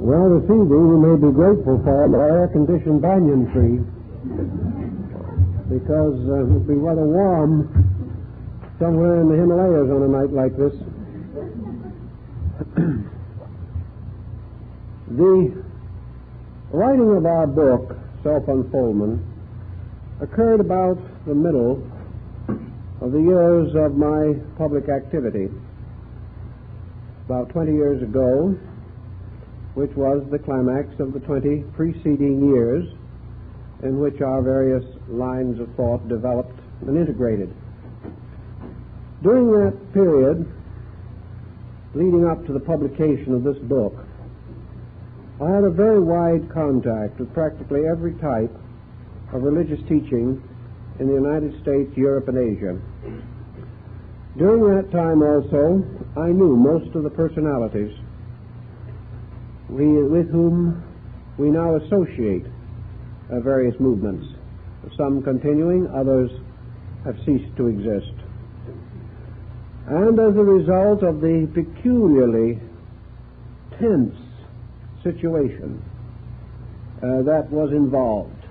Well, this evening we may be grateful for the air-conditioned banyan tree because it would be rather warm somewhere in the Himalayas on a night like this. The writing of our book, Self-Unfoldment, occurred about the middle of the years of my public activity. About 20 years ago, which was the climax of the 20 preceding years in which our various lines of thought developed and integrated. During that period, leading up to the publication of this book, I had a very wide contact with practically every type of religious teaching in the United States, Europe, and Asia. During that time also, I knew most of the personalities with whom we now associate various movements, some continuing, others have ceased to exist. And as a result of the peculiarly tense situation that was involved,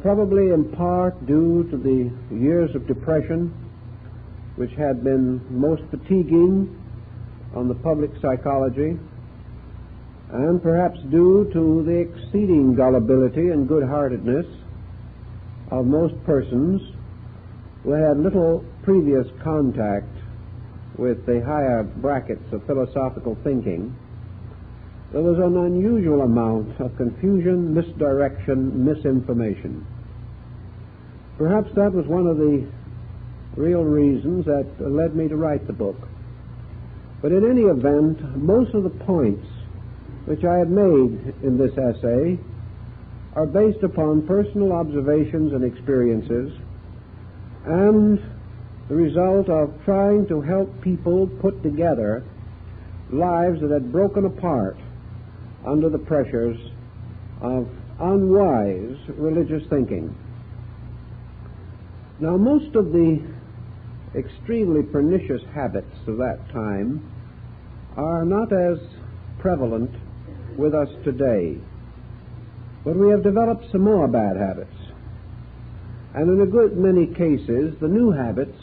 probably in part due to the years of depression, which had been most fatiguing on the public psychology, and perhaps due to the exceeding gullibility and good-heartedness of most persons who had little previous contact with the higher brackets of philosophical thinking, there was an unusual amount of confusion, misdirection, misinformation. Perhaps that was one of the real reasons that led me to write the book. But in any event, most of the points which I have made in this essay are based upon personal observations and experiences and the result of trying to help people put together lives that had broken apart under the pressures of unwise religious thinking. Now, most of the extremely pernicious habits of that time are not as prevalent with us today, but we have developed some more bad habits, and in a good many cases the new habits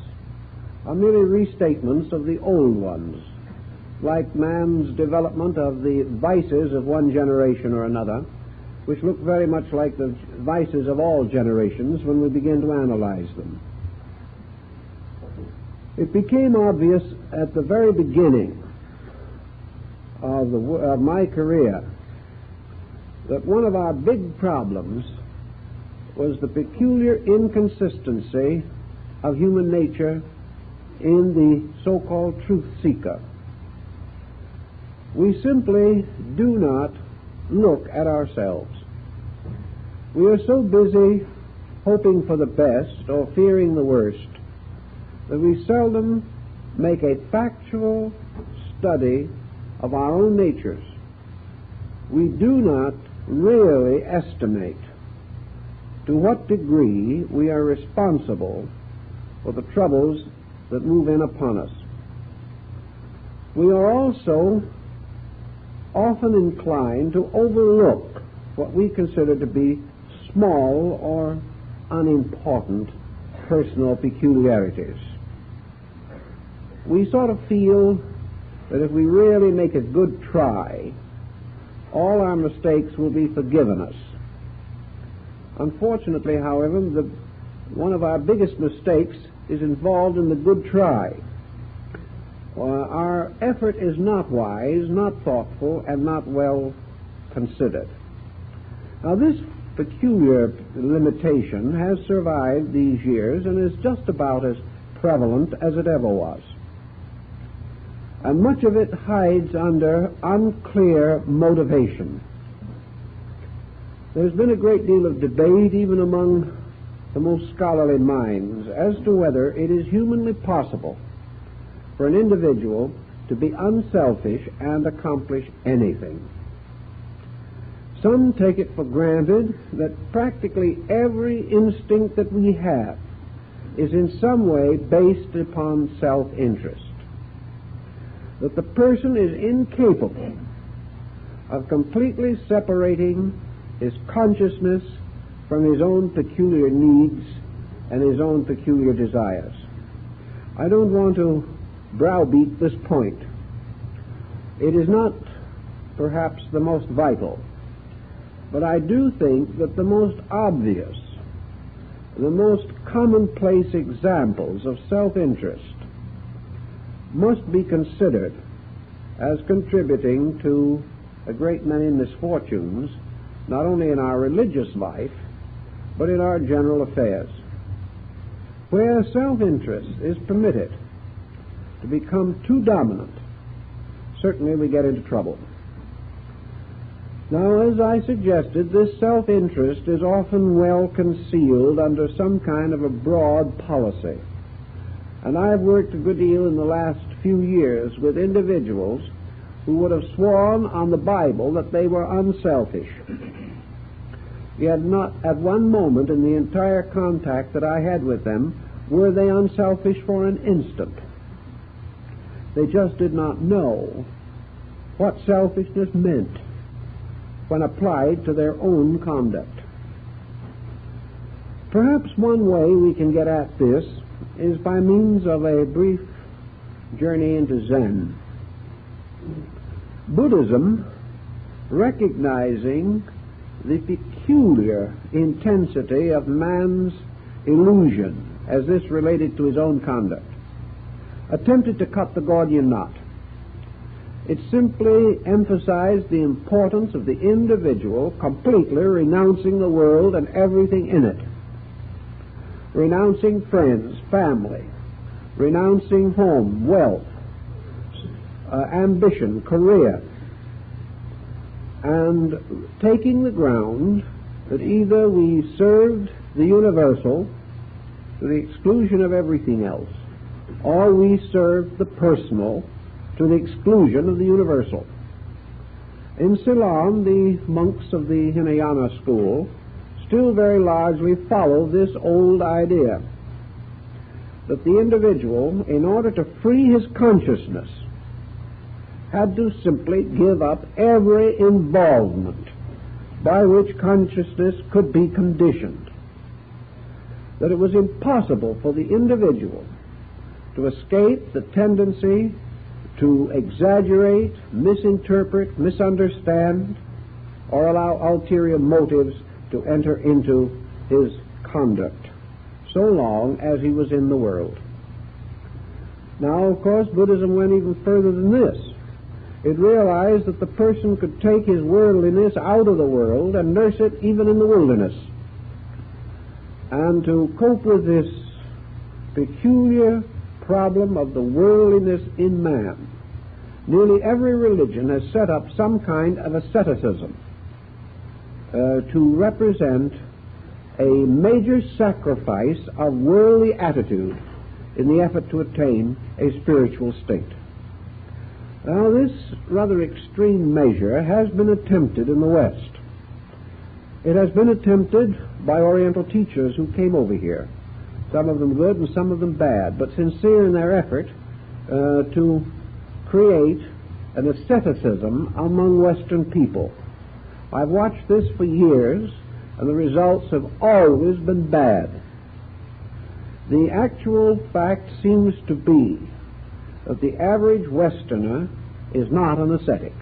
are merely restatements of the old ones, like man's development of the vices of one generation or another, which look very much like the vices of all generations when we begin to analyze them. It became obvious at the very beginning of my career that one of our big problems was the peculiar inconsistency of human nature in the so-called truth seeker. We simply do not look at ourselves. We are so busy hoping for the best or fearing the worst that we seldom make a factual study of our own natures. We do not really estimate to what degree we are responsible for the troubles that move in upon us. We are also often inclined to overlook what we consider to be small or unimportant personal peculiarities. We sort of feel that if we really make a good try, all our mistakes will be forgiven us. Unfortunately, however, one of our biggest mistakes is involved in the good try. Our effort is not wise, not thoughtful, and not well considered. Now, this peculiar limitation has survived these years and is just about as prevalent as it ever was. And much of it hides under unclear motivation. There's been a great deal of debate, even among the most scholarly minds, as to whether it is humanly possible for an individual to be unselfish and accomplish anything. Some take it for granted that practically every instinct that we have is in some way based upon self-interest, that the person is incapable of completely separating his consciousness from his own peculiar needs and his own peculiar desires. I don't want to browbeat this point. It is not perhaps the most vital, but I do think that the most obvious, the most commonplace examples of self-interest must be considered as contributing to a great many misfortunes, not only in our religious life, but in our general affairs. Where self-interest is permitted to become too dominant, certainly we get into trouble. Now, as I suggested, this self-interest is often well concealed under some kind of a broad policy. And I've worked a good deal in the last few years with individuals who would have sworn on the Bible that they were unselfish. Yet not at one moment in the entire contact that I had with them were they unselfish for an instant. They just did not know what selfishness meant when applied to their own conduct. Perhaps one way we can get at this is by means of a brief journey into Zen. Buddhism, recognizing the peculiar intensity of man's illusion as this related to his own conduct, attempted to cut the Gordian knot. It simply emphasized the importance of the individual completely renouncing the world and everything in it, renouncing friends, family, renouncing home, wealth, ambition, career, and taking the ground that either we served the universal to the exclusion of everything else, or we served the personal to the exclusion of the universal. In Ceylon, the monks of the Hinayana school still very largely follow this old idea that the individual, in order to free his consciousness, had to simply give up every involvement by which consciousness could be conditioned. That it was impossible for the individual to escape the tendency to exaggerate, misinterpret, misunderstand, or allow ulterior motives to enter into his conduct, so long as he was in the world. Now, of course, Buddhism went even further than this. It realized that the person could take his worldliness out of the world and nurse it even in the wilderness. And to cope with this peculiar problem of the worldliness in man, nearly every religion has set up some kind of asceticism to represent a major sacrifice of worldly attitude in the effort to attain a spiritual state. Now, this rather extreme measure has been attempted in the West. It has been attempted by Oriental teachers who came over here, some of them good and some of them bad, but sincere in their effort to create an asceticism among Western people. I've watched this for years, and the results have always been bad. The actual fact seems to be that the average Westerner is not an ascetic.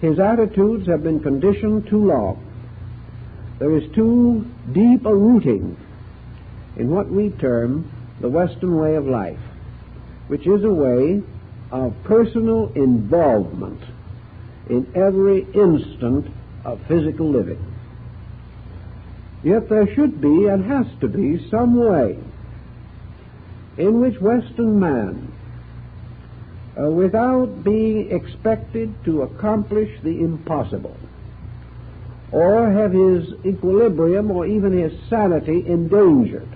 His attitudes have been conditioned too long. There is too deep a rooting in what we term the Western way of life, which is a way of personal involvement in every instant of physical living. Yet there should be and has to be some way in which Western man, without being expected to accomplish the impossible, or have his equilibrium or even his sanity endangered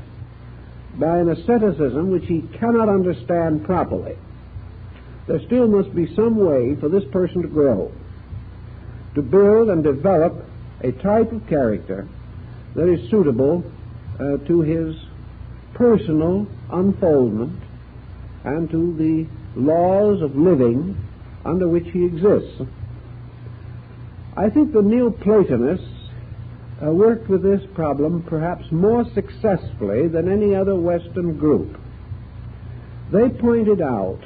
by an asceticism which he cannot understand properly, there still must be some way for this person to grow, to build and develop a type of character that is suitable to his personal unfoldment and to the laws of living under which he exists. I think the Neoplatonists worked with this problem perhaps more successfully than any other Western group. They pointed out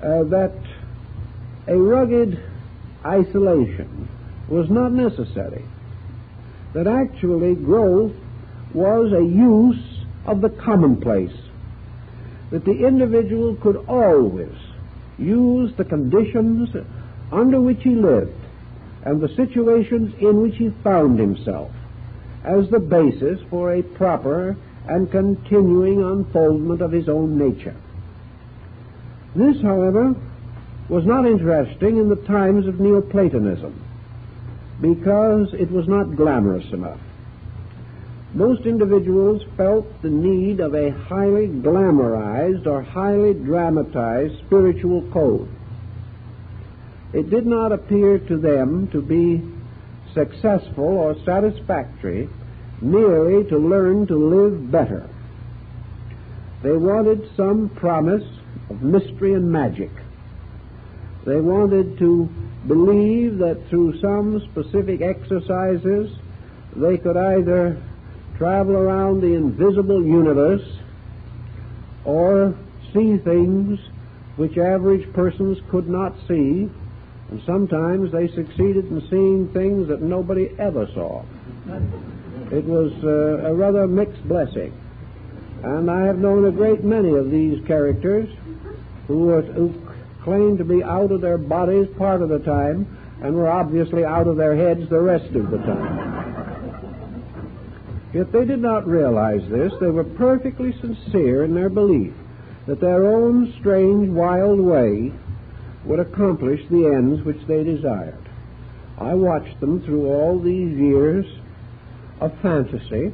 that a rugged isolation was not necessary, that actually growth was a use of the commonplace, that the individual could always use the conditions under which he lived and the situations in which he found himself as the basis for a proper and continuing unfoldment of his own nature. This, however, was not interesting in the times of Neoplatonism because it was not glamorous enough. Most individuals felt the need of a highly glamorized or highly dramatized spiritual code. It did not appear to them to be successful or satisfactory merely to learn to live better. They wanted some promise of mystery and magic. They wanted to believe that through some specific exercises they could either travel around the invisible universe or see things which average persons could not see, and sometimes they succeeded in seeing things that nobody ever saw. It was a rather mixed blessing, and I have known a great many of these characters who claimed to be out of their bodies part of the time and were obviously out of their heads the rest of the time. Yet they did not realize this. They were perfectly sincere in their belief that their own strange, wild way would accomplish the ends which they desired. I watched them through all these years of fantasy.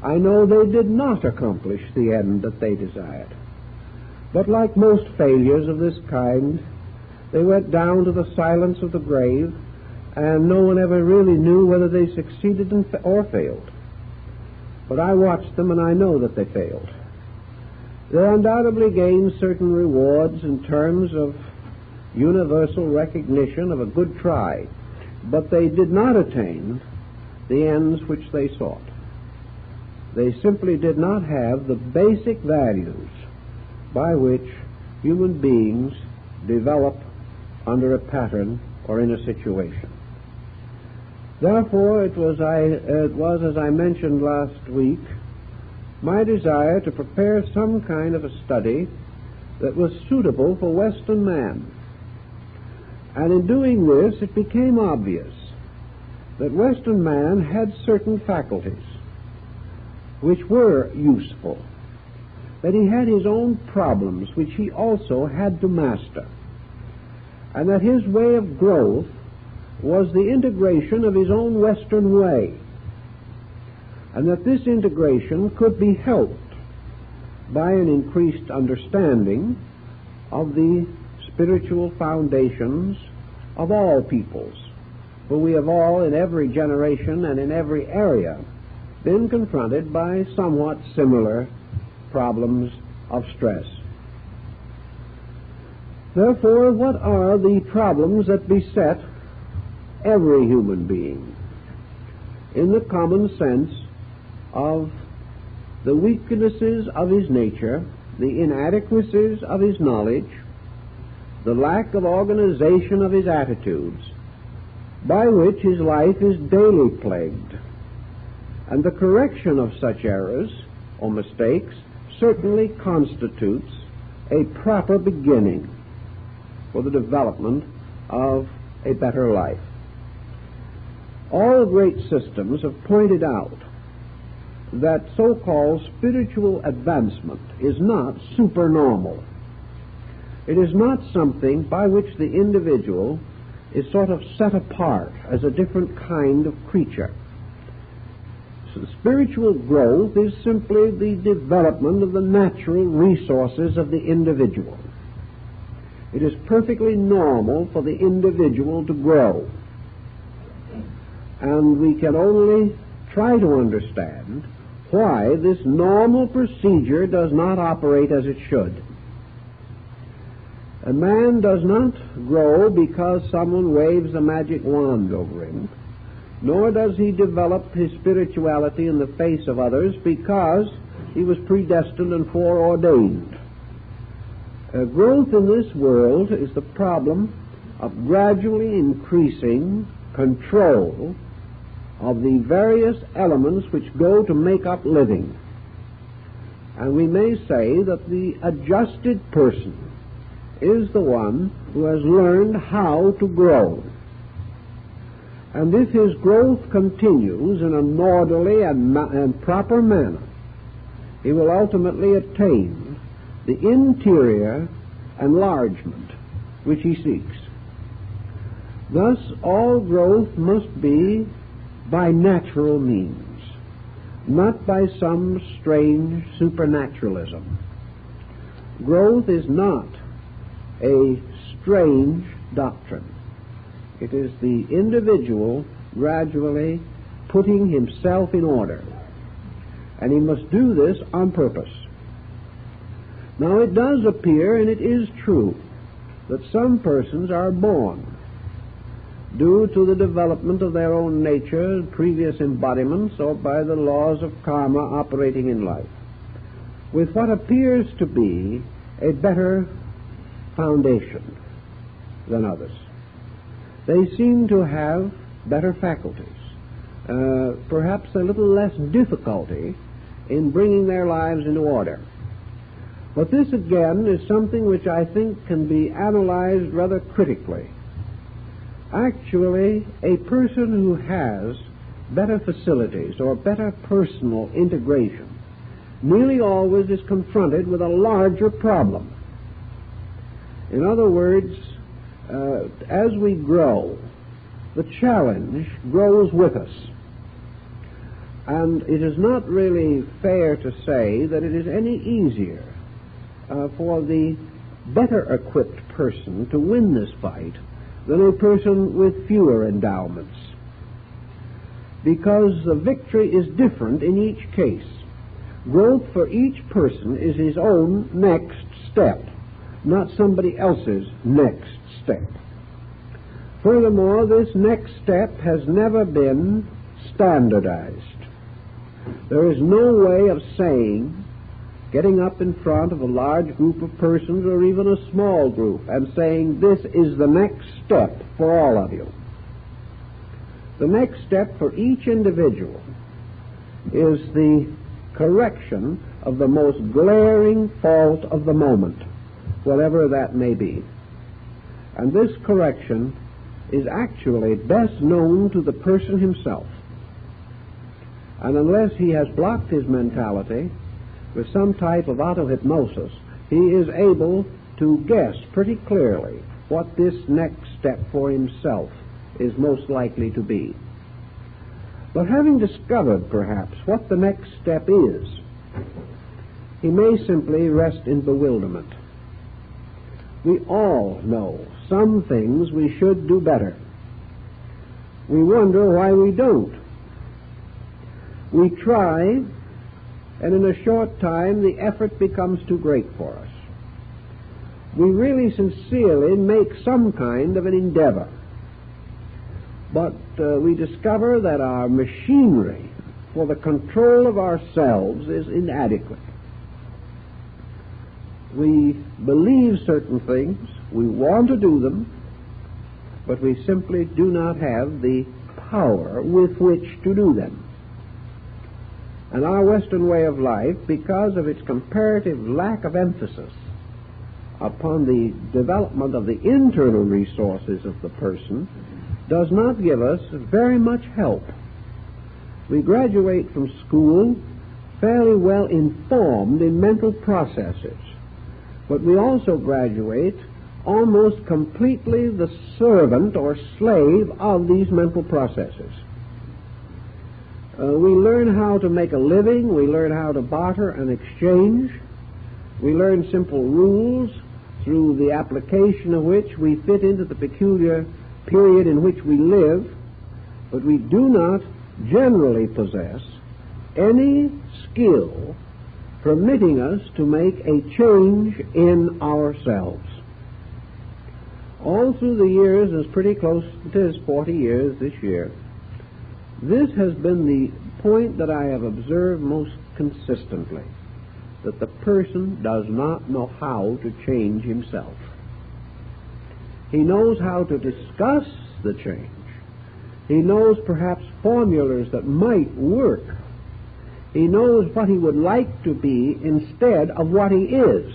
I know they did not accomplish the end that they desired. But like most failures of this kind, they went down to the silence of the grave, and no one ever really knew whether they succeeded or failed. But I watched them, and I know that they failed. They undoubtedly gained certain rewards in terms of universal recognition of a good try, but they did not attain the ends which they sought. They simply did not have the basic values by which human beings develop under a pattern or in a situation. Therefore, it was, as I mentioned last week, my desire to prepare some kind of a study that was suitable for Western man. And in doing this, it became obvious that Western man had certain faculties which were useful, that he had his own problems which he also had to master, and that his way of growth was the integration of his own Western way, and that this integration could be helped by an increased understanding of the spiritual foundations of all peoples, for we have all in every generation and in every area been confronted by somewhat similar problems of stress. Therefore, what are the problems that beset every human being in the common sense of the weaknesses of his nature, the inadequacies of his knowledge, the lack of organization of his attitudes, by which his life is daily plagued, and the correction of such errors or mistakes certainly constitutes a proper beginning for the development of a better life. All great systems have pointed out that so-called spiritual advancement is not supernormal. It is not something by which the individual is sort of set apart as a different kind of creature. So spiritual growth is simply the development of the natural resources of the individual. It is perfectly normal for the individual to grow. And we can only try to understand why this normal procedure does not operate as it should. A man does not grow because someone waves a magic wand over him, nor does he develop his spirituality in the face of others because he was predestined and foreordained. Growth in this world is the problem of gradually increasing control of the various elements which go to make up living. And we may say that the adjusted person is the one who has learned how to grow. And if his growth continues in an orderly and proper manner, he will ultimately attain the interior enlargement which he seeks. Thus, all growth must be by natural means, not by some strange supernaturalism. Growth is not a strange doctrine. It is the individual gradually putting himself in order, and he must do this on purpose. Now, it does appear, and it is true, that some persons are born, due to the development of their own nature, previous embodiments, or by the laws of karma operating in life, with what appears to be a better foundation than others. They seem to have better faculties, perhaps a little less difficulty in bringing their lives into order. But this, again, is something which I think can be analyzed rather critically. Actually, a person who has better facilities or better personal integration nearly always is confronted with a larger problem. In other words, as we grow, the challenge grows with us. And it is not really fair to say that it is any easier for the better equipped person to win this fight than a person with fewer endowments, because the victory is different in each case. Growth for each person is his own next step, not somebody else's next step. Furthermore, this next step has never been standardized. There is no way of saying, getting up in front of a large group of persons or even a small group and saying, this is the next step for all of you. The next step for each individual is the correction of the most glaring fault of the moment, whatever that may be. And this correction is actually best known to the person himself. And unless he has blocked his mentality with some type of auto-hypnosis, he is able to guess pretty clearly what this next step for himself is most likely to be. But having discovered, perhaps, what the next step is, he may simply rest in bewilderment. We all know some things we should do better. We wonder why we don't. We try, and in a short time the effort becomes too great for us. We really sincerely make some kind of an endeavor, but we discover that our machinery for the control of ourselves is inadequate. We believe certain things, we want to do them, but we simply do not have the power with which to do them. And our Western way of life, because of its comparative lack of emphasis upon the development of the internal resources of the person, does not give us very much help. We graduate from school fairly well informed in mental processes, but we also graduate almost completely the servant or slave of these mental processes. We learn how to make a living, we learn how to barter and exchange, we learn simple rules through the application of which we fit into the peculiar period in which we live, but we do not generally possess any skill permitting us to make a change in ourselves. All through the years, it's pretty close, it is 40 years this year, this has been the point that I have observed most consistently, that the person does not know how to change himself. He knows how to discuss the change. He knows perhaps formulas that might work. He knows what he would like to be instead of what he is.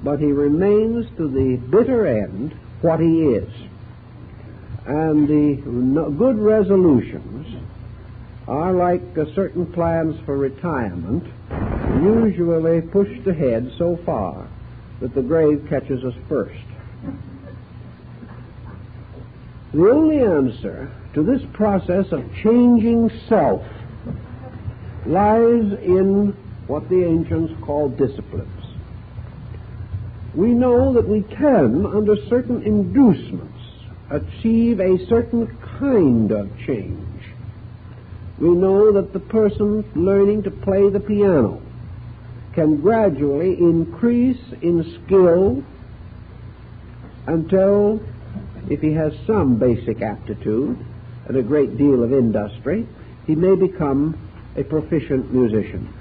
But he remains to the bitter end what he is. And the good resolutions are like certain plans for retirement, usually pushed ahead so far that the grave catches us first. The only answer to this process of changing self lies in what the ancients called disciplines. We know that we can, under certain inducements, achieve a certain kind of change. We know that the person learning to play the piano can gradually increase in skill until, if he has some basic aptitude and a great deal of industry, he may become a proficient musician.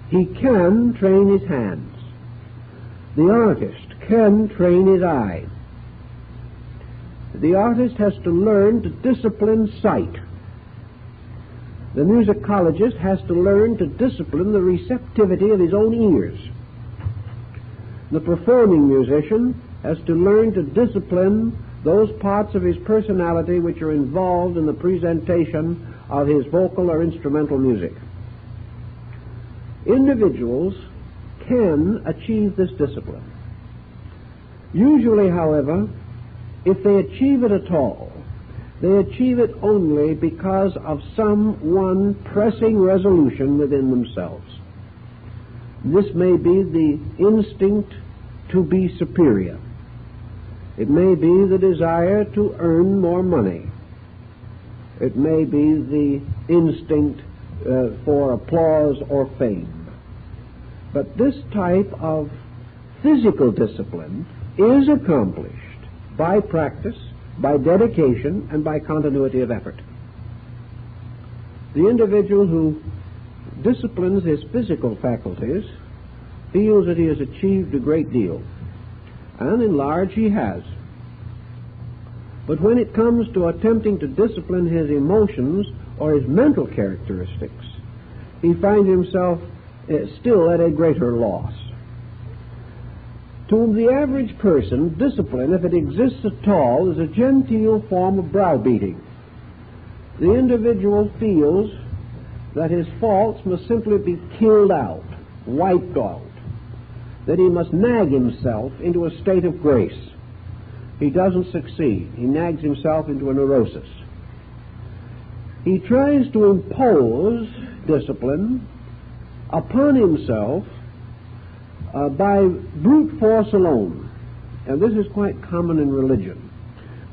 He can train his hands. The artist can train his eye. The artist has to learn to discipline sight. The musicologist has to learn to discipline the receptivity of his own ears. The performing musician has to learn to discipline those parts of his personality which are involved in the presentation of his vocal or instrumental music. Individuals can achieve this discipline. Usually, however, if they achieve it at all, they achieve it only because of some one pressing resolution within themselves. This may be the instinct to be superior. It may be the desire to earn more money. It may be the instinct for applause or fame. But this type of physical discipline is accomplished by practice, by dedication, and by continuity of effort. The individual who disciplines his physical faculties feels that he has achieved a great deal, and in large he has. But when it comes to attempting to discipline his emotions or his mental characteristics, he finds himself still at a greater loss. To the average person, discipline, if it exists at all, is a genteel form of browbeating. The individual feels that his faults must simply be killed out, wiped out, that he must nag himself into a state of grace. He doesn't succeed. He nags himself into a neurosis. He tries to impose discipline upon himself by brute force alone. And this is quite common in religion,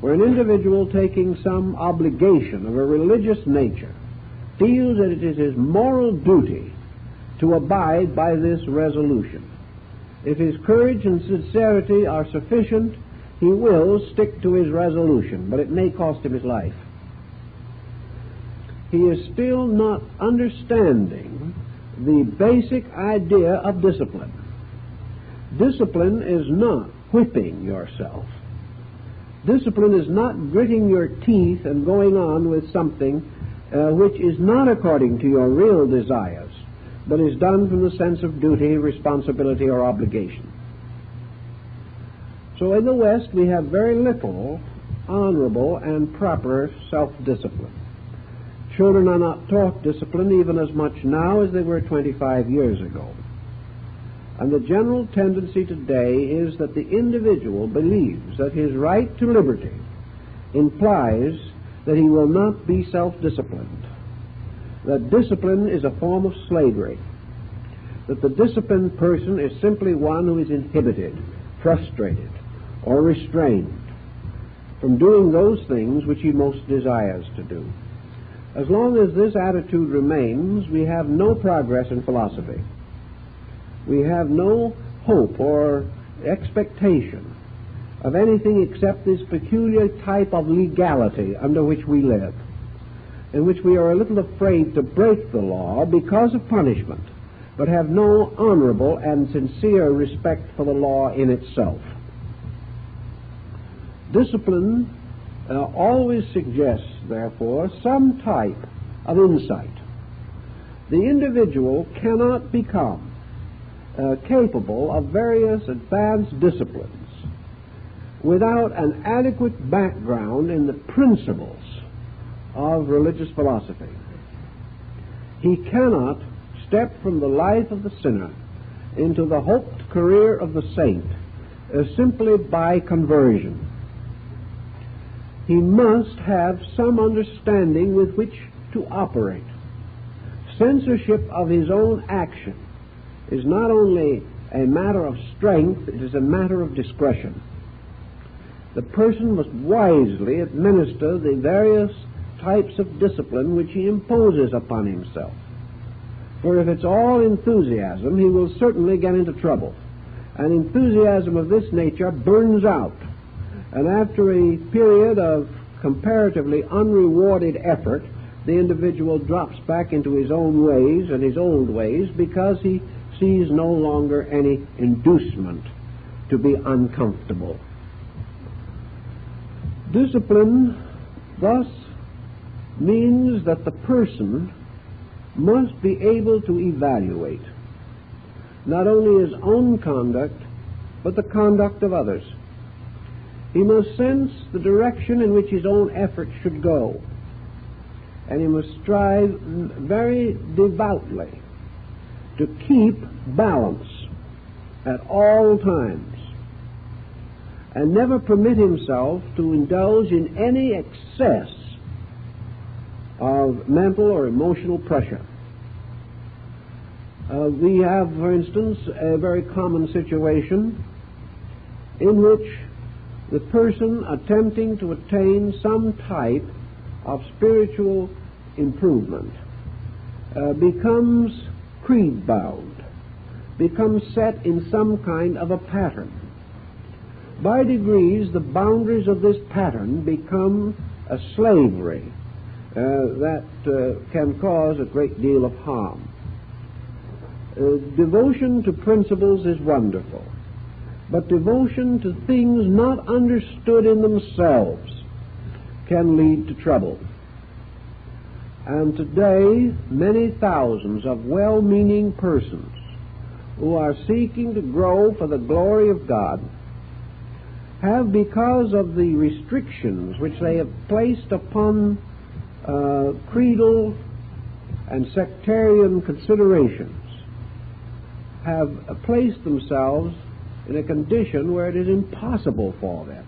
where an individual taking some obligation of a religious nature feels that it is his moral duty to abide by this resolution. If his courage and sincerity are sufficient, he will stick to his resolution, but it may cost him his life. He is still not understanding the basic idea of discipline. Discipline is not whipping yourself. Discipline is not gritting your teeth and going on with something which is not according to your real desires, but is done from the sense of duty, responsibility, or obligation. So in the West we have very little honorable and proper self-discipline. Children are not taught discipline even as much now as they were 25 years ago. And the general tendency today is that the individual believes that his right to liberty implies that he will not be self-disciplined, that discipline is a form of slavery, that the disciplined person is simply one who is inhibited, frustrated, or restrained from doing those things which he most desires to do. As long as this attitude remains, we have no progress in philosophy. We have no hope or expectation of anything except this peculiar type of legality under which we live, in which we are a little afraid to break the law because of punishment, but have no honorable and sincere respect for the law in itself. Discipline always suggests, therefore, some type of insight. The individual cannot become capable of various advanced disciplines without an adequate background in the principles of religious philosophy. He cannot step from the life of the sinner into the hoped career of the saint simply by conversion. He must have some understanding with which to operate. Censorship of his own action is not only a matter of strength, it is a matter of discretion. The person must wisely administer the various types of discipline which he imposes upon himself. For if it's all enthusiasm, he will certainly get into trouble. And enthusiasm of this nature burns out. And after a period of comparatively unrewarded effort, the individual drops back into his own ways and his old ways because he sees no longer any inducement to be uncomfortable. Discipline thus means that the person must be able to evaluate not only his own conduct, but the conduct of others. He must sense the direction in which his own effort should go, and he must strive very devoutly to keep balance at all times, and never permit himself to indulge in any excess of mental or emotional pressure. We have, for instance, a very common situation in which the person attempting to attain some type of spiritual improvement becomes creed-bound, becomes set in some kind of a pattern. By degrees, the boundaries of this pattern become a slavery that can cause a great deal of harm. Devotion to principles is wonderful, but devotion to things not understood in themselves can lead to trouble. And today, many thousands of well-meaning persons who are seeking to grow for the glory of God have, because of the restrictions which they have placed upon creedal and sectarian considerations, have placed themselves in a condition where it is impossible for them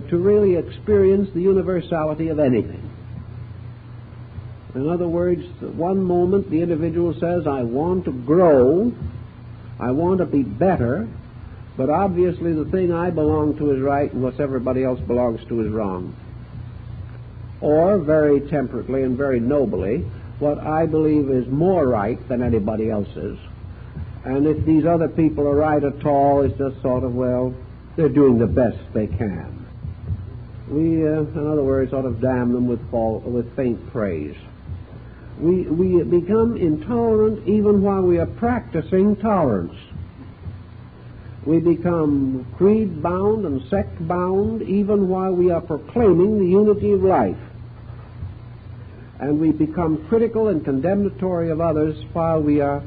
to really experience the universality of anything. In other words, one moment the individual says, I want to grow, I want to be better, but obviously the thing I belong to is right and what everybody else belongs to is wrong. Or, very temperately and very nobly, what I believe is more right than anybody else's. And if these other people are right at all, it's just sort of, well, they're doing the best they can. We, in other words, sort of damn them with faint praise. We become intolerant even while we are practicing tolerance. We become creed-bound and sect-bound even while we are proclaiming the unity of life. And we become critical and condemnatory of others while we are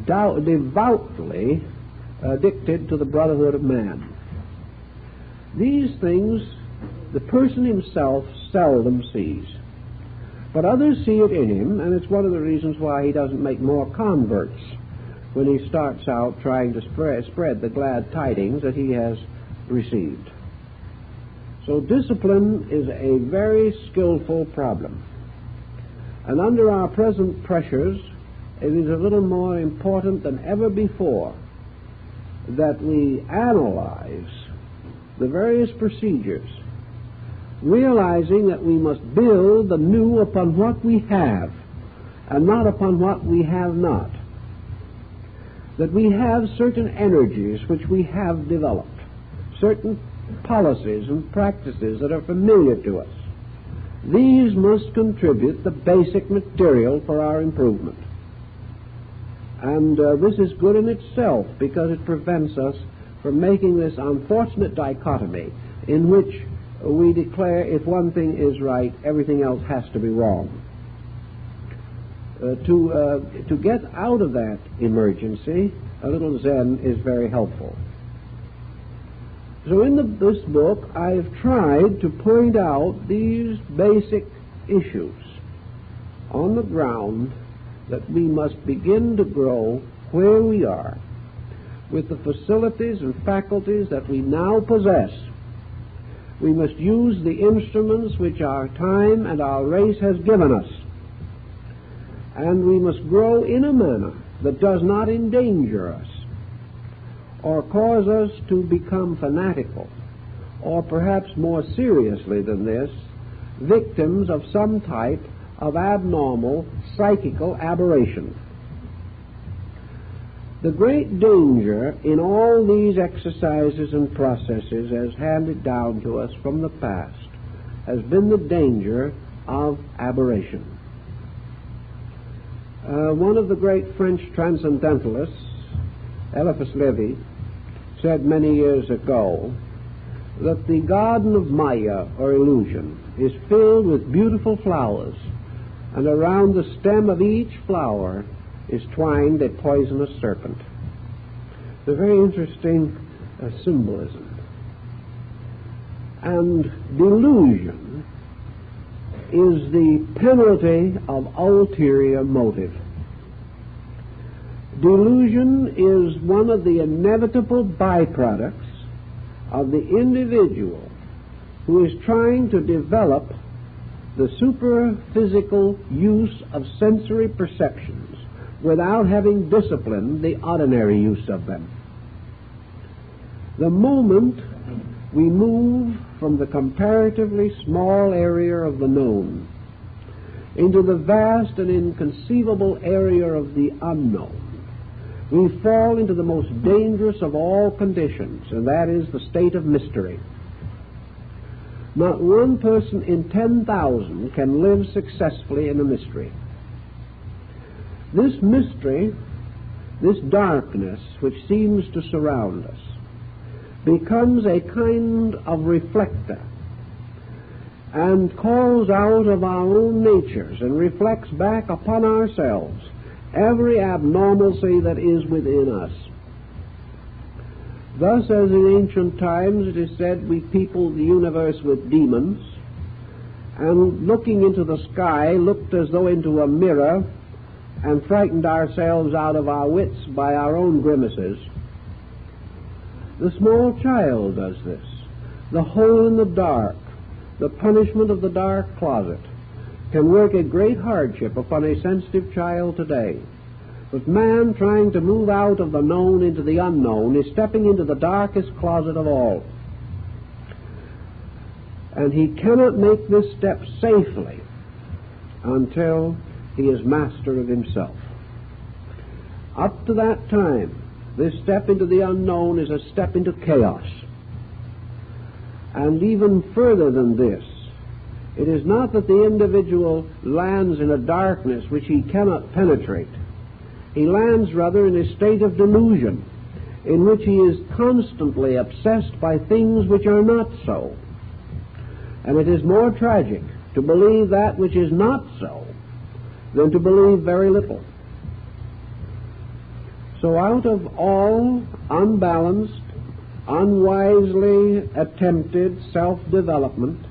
devoutly addicted to the brotherhood of man. These things the person himself seldom sees, but others see it in him, and it's one of the reasons why he doesn't make more converts when he starts out trying to spread the glad tidings that he has received. So discipline is a very skillful problem, and under our present pressures it is a little more important than ever before that we analyze the various procedures, realizing that we must build the new upon what we have and not upon what we have not. That we have certain energies which we have developed, certain policies and practices that are familiar to us. These must contribute the basic material for our improvement. And this is good in itself because it prevents us from making this unfortunate dichotomy in which we declare if one thing is right, everything else has to be wrong. To get out of that emergency, a little Zen is very helpful. So in this book, I've tried to point out these basic issues on the ground that we must begin to grow where we are with the facilities and faculties that we now possess. We must use the instruments which our time and our race has given us, and we must grow in a manner that does not endanger us or cause us to become fanatical, or perhaps more seriously than this, victims of some type of abnormal psychical aberration. The great danger in all these exercises and processes as handed down to us from the past has been the danger of aberration. One of the great French transcendentalists, Eliphas Levi, said many years ago that the garden of Maya, or illusion, is filled with beautiful flowers, and around the stem of each flower is twined a poisonous serpent. It's a very interesting symbolism. And delusion is the penalty of ulterior motive. Delusion is one of the inevitable byproducts of the individual who is trying to develop the superphysical use of sensory perceptions without having disciplined the ordinary use of them. The moment we move from the comparatively small area of the known into the vast and inconceivable area of the unknown, we fall into the most dangerous of all conditions, and that is the state of mystery. Not one person in 10,000 can live successfully in a mystery. This mystery, this darkness which seems to surround us, becomes a kind of reflector and calls out of our own natures and reflects back upon ourselves every abnormalcy that is within us. Thus, as in ancient times it is said, we peopled the universe with demons, and looking into the sky looked as though into a mirror and frightened ourselves out of our wits by our own grimaces. The small child does this. The hole in the dark, the punishment of the dark closet, can work a great hardship upon a sensitive child today. But man trying to move out of the known into the unknown is stepping into the darkest closet of all. And he cannot make this step safely until he is master of himself. Up to that time, this step into the unknown is a step into chaos. And even further than this, it is not that the individual lands in a darkness which he cannot penetrate. He lands rather in a state of delusion, in which he is constantly obsessed by things which are not so. And it is more tragic to believe that which is not so than to believe very little. So out of all unbalanced, unwisely attempted self-development,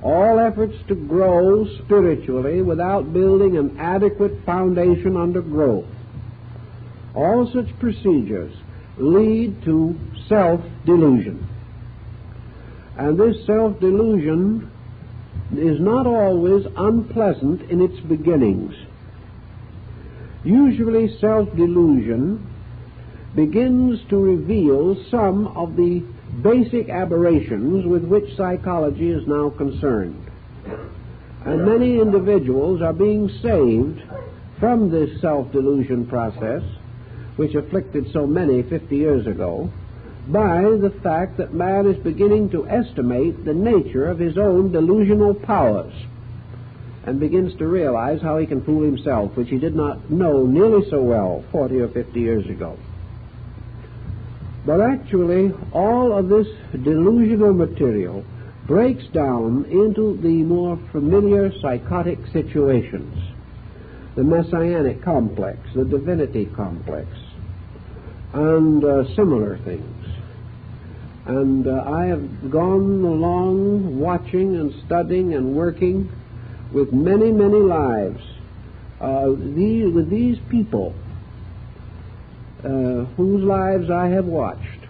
all efforts to grow spiritually without building an adequate foundation under growth, all such procedures lead to self-delusion. And this self-delusion is not always unpleasant in its beginnings. Usually self-delusion begins to reveal some of the basic aberrations with which psychology is now concerned. And many individuals are being saved from this self-delusion process, which afflicted so many 50 years ago, by the fact that man is beginning to estimate the nature of his own delusional powers and begins to realize how he can fool himself, which he did not know nearly so well 40 or 50 years ago. But actually, all of this delusional material breaks down into the more familiar psychotic situations, the messianic complex, the divinity complex, and similar things. And I have gone along watching and studying and working with many, many lives with these people whose lives I have watched,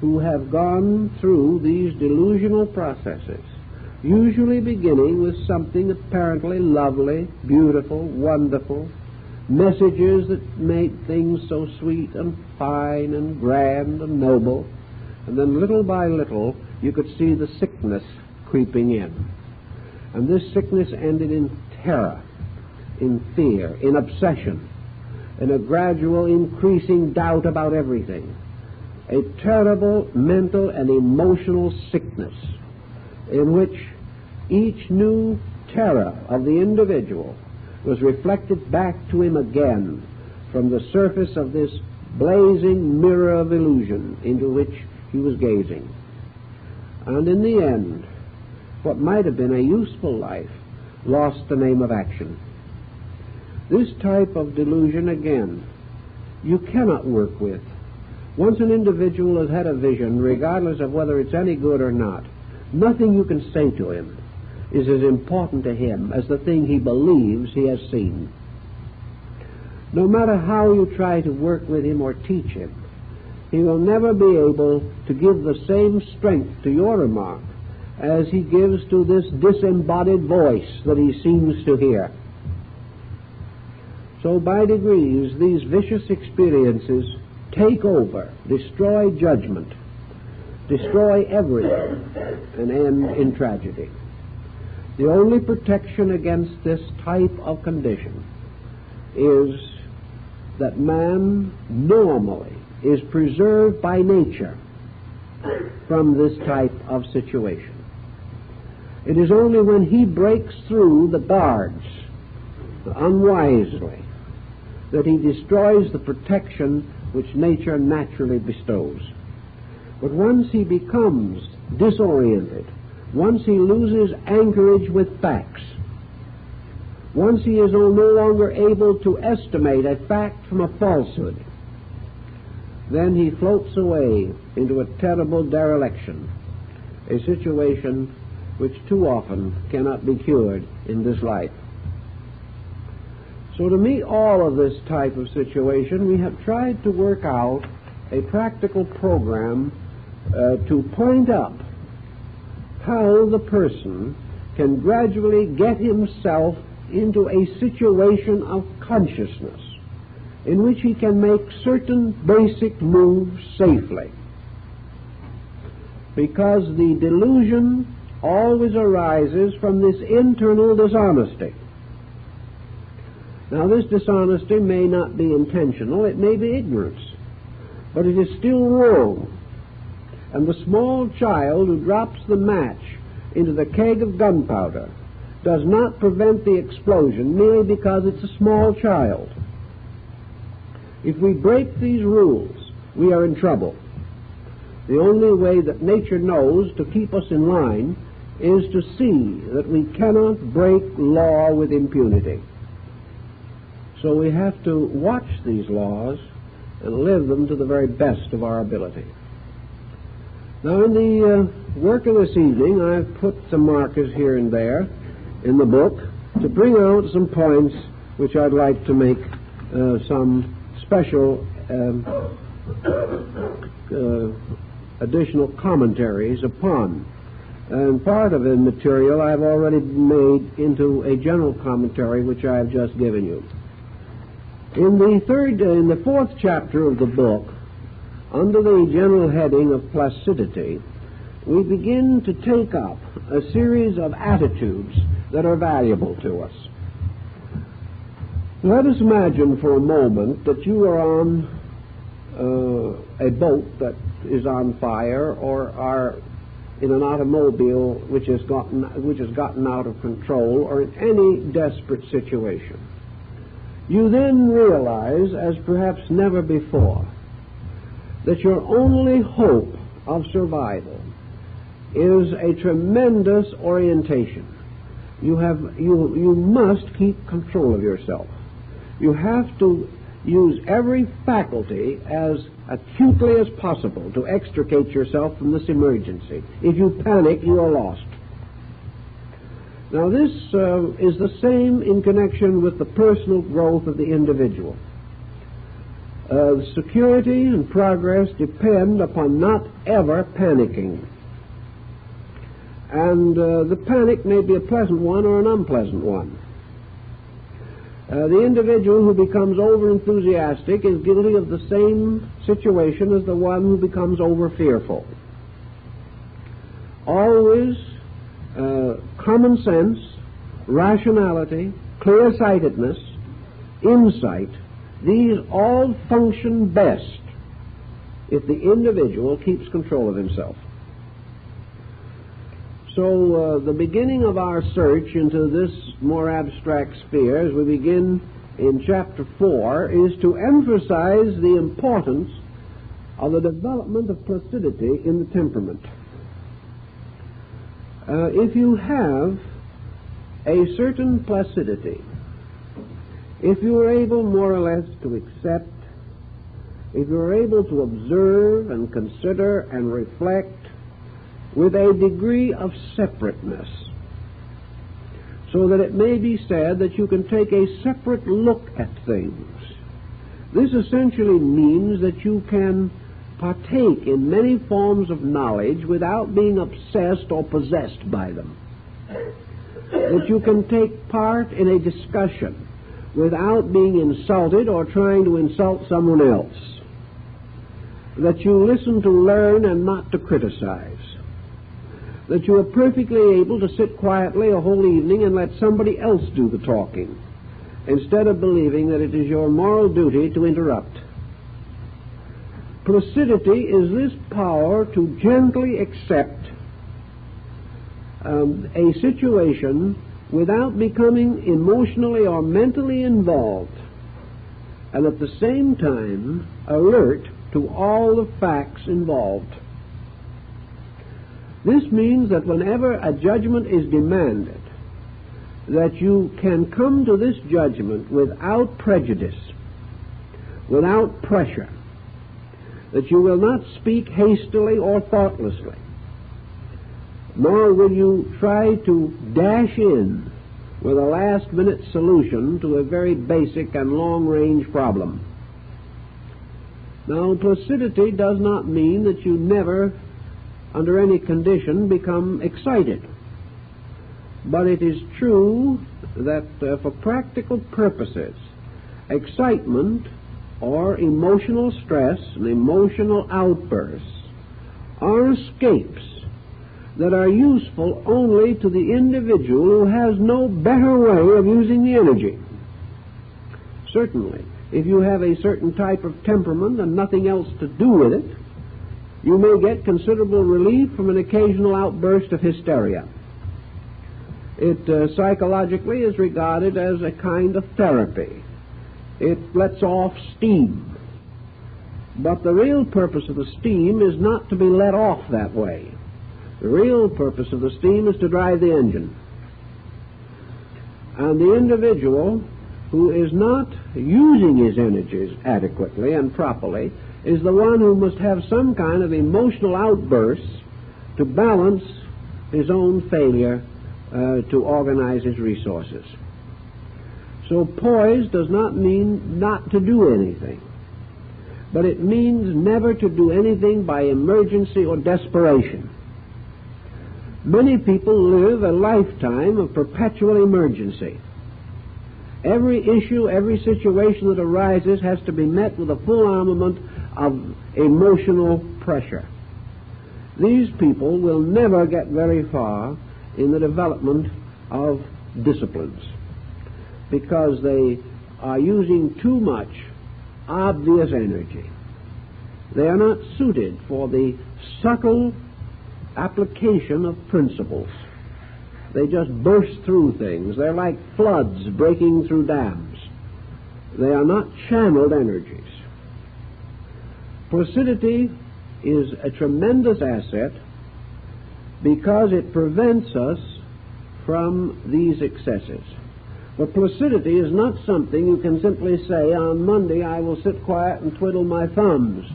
who have gone through these delusional processes, usually beginning with something apparently lovely, beautiful, wonderful, messages that made things so sweet and fine and grand and noble, and then little by little you could see the sickness creeping in. And this sickness ended in terror, in fear, in obsession, in a gradual increasing doubt about everything, a terrible mental and emotional sickness in which each new terror of the individual was reflected back to him again from the surface of this blazing mirror of illusion into which he was gazing. And in the end, what might have been a useful life lost the name of action. This type of delusion, again, you cannot work with. Once an individual has had a vision, regardless of whether it's any good or not, nothing you can say to him is as important to him as the thing he believes he has seen. No matter how you try to work with him or teach him, he will never be able to give the same strength to your remark as he gives to this disembodied voice that he seems to hear. So by degrees, these vicious experiences take over, destroy judgment, destroy everything, and end in tragedy. The only protection against this type of condition is that man normally is preserved by nature from this type of situation. It is only when he breaks through the guards unwisely that he destroys the protection which nature naturally bestows. But once he becomes disoriented, once he loses anchorage with facts, once he is no longer able to estimate a fact from a falsehood, then he floats away into a terrible dereliction, a situation which too often cannot be cured in this life. So to meet all of this type of situation, we have tried to work out a practical program to point up how the person can gradually get himself into a situation of consciousness in which he can make certain basic moves safely. Because the delusion always arises from this internal dishonesty. Now, this dishonesty may not be intentional, it may be ignorance, but it is still wrong. And the small child who drops the match into the keg of gunpowder does not prevent the explosion merely because it's a small child. If we break these rules, we are in trouble. The only way that nature knows to keep us in line is to see that we cannot break law with impunity. So we have to watch these laws and live them to the very best of our ability. Now, in the work of this evening, I've put some markers here and there in the book to bring out some points which I'd like to make some special additional commentaries upon. And part of the material I've already made into a general commentary which I have just given you. In the fourth chapter of the book, under the general heading of placidity, we begin to take up a series of attitudes that are valuable to us. Let us imagine for a moment that you are on a boat that is on fire or are in an automobile which has gotten out of control, or in any desperate situation, you then realize, as perhaps never before, that your only hope of survival is a tremendous orientation. You must keep control of yourself. You have to use every faculty as acutely as possible to extricate yourself from this emergency. If you panic, you are lost. Now, this is the same in connection with the personal growth of the individual. Security and progress depend upon not ever panicking. And the panic may be a pleasant one or an unpleasant one. The individual who becomes over-enthusiastic is guilty of the same situation as the one who becomes over-fearful. Always common sense, rationality, clear-sightedness, insight, these all function best if the individual keeps control of himself. So the beginning of our search into this more abstract sphere, as we begin in chapter 4, is to emphasize the importance of the development of placidity in the temperament. If you have a certain placidity, if you are able more or less to accept, if you are able to observe and consider and reflect with a degree of separateness, so that it may be said that you can take a separate look at things. This essentially means that you can partake in many forms of knowledge without being obsessed or possessed by them. That you can take part in a discussion without being insulted or trying to insult someone else. That you listen to learn and not to criticize. That you are perfectly able to sit quietly a whole evening and let somebody else do the talking, instead of believing that it is your moral duty to interrupt. Placidity is this power to gently accept a situation without becoming emotionally or mentally involved, and at the same time alert to all the facts involved. This means that whenever a judgment is demanded, that you can come to this judgment without prejudice, without pressure, that you will not speak hastily or thoughtlessly, nor will you try to dash in with a last-minute solution to a very basic and long-range problem. Now, placidity does not mean that you never, under any condition, become excited. But it is true that for practical purposes, excitement or emotional stress and emotional outbursts are escapes that are useful only to the individual who has no better way of using the energy. Certainly, if you have a certain type of temperament and nothing else to do with it, you may get considerable relief from an occasional outburst of hysteria. It psychologically is regarded as a kind of therapy. It lets off steam. But the real purpose of the steam is not to be let off that way. The real purpose of the steam is to drive the engine. And the individual who is not using his energies adequately and properly is the one who must have some kind of emotional outbursts to balance his own failure to organize his resources. So poise does not mean not to do anything, but it means never to do anything by emergency or desperation. Many people live a lifetime of perpetual emergency. Every issue, every situation that arises has to be met with a full armament of emotional pressure. These people will never get very far in the development of disciplines because they are using too much obvious energy. They are not suited for the subtle application of principles. They just burst through things. They're like floods breaking through dams. They are not channeled energies. Placidity is a tremendous asset because it prevents us from these excesses. But placidity is not something you can simply say, on Monday I will sit quiet and twiddle my thumbs.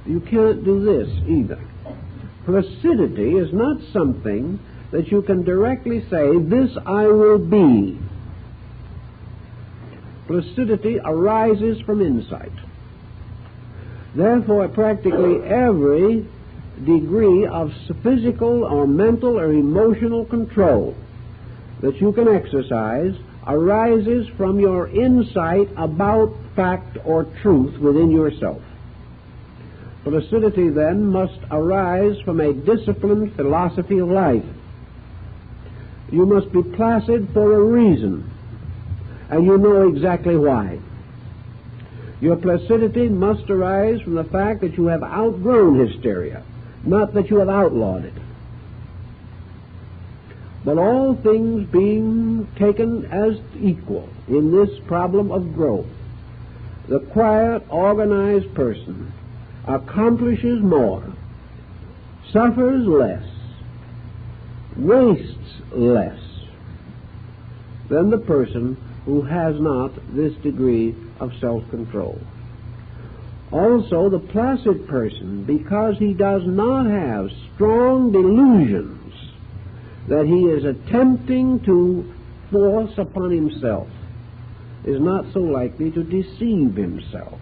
You can't do this either. Placidity is not something that you can directly say, this I will be. Placidity arises from insight. Therefore, practically every degree of physical or mental or emotional control that you can exercise arises from your insight about fact or truth within yourself. Placidity, then, must arise from a disciplined philosophy of life. You must be placid for a reason, and you know exactly why. Your placidity must arise from the fact that you have outgrown hysteria, not that you have outlawed it. But all things being taken as equal in this problem of growth, the quiet, organized person accomplishes more, suffers less, wastes less than the person who has not this degree of self-control. Also, the placid person, because he does not have strong delusions that he is attempting to force upon himself, is not so likely to deceive himself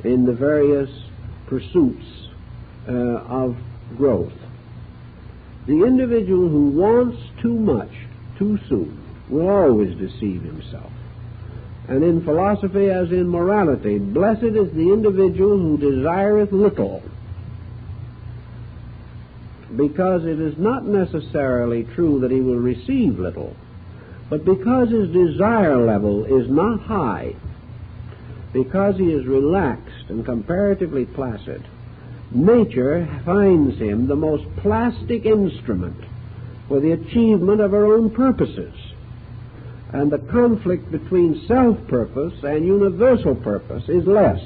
in the various pursuits of growth. The individual who wants too much too soon will always deceive himself. And in philosophy as in morality, blessed is the individual who desireth little, because it is not necessarily true that he will receive little, but because his desire level is not high, because he is relaxed and comparatively placid, nature finds him the most plastic instrument for the achievement of her own purposes. And the conflict between self-purpose and universal purpose is less,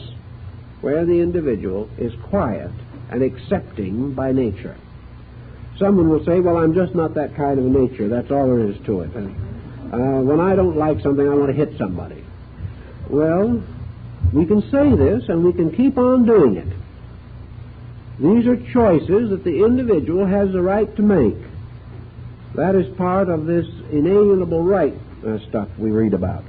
where the individual is quiet and accepting by nature. Someone will say, well, I'm just not that kind of a nature. That's all there is to it. When I don't like something, I want to hit somebody. Well, we can say this and we can keep on doing it. These are choices that the individual has the right to make. That is part of this inalienable right stuff we read about.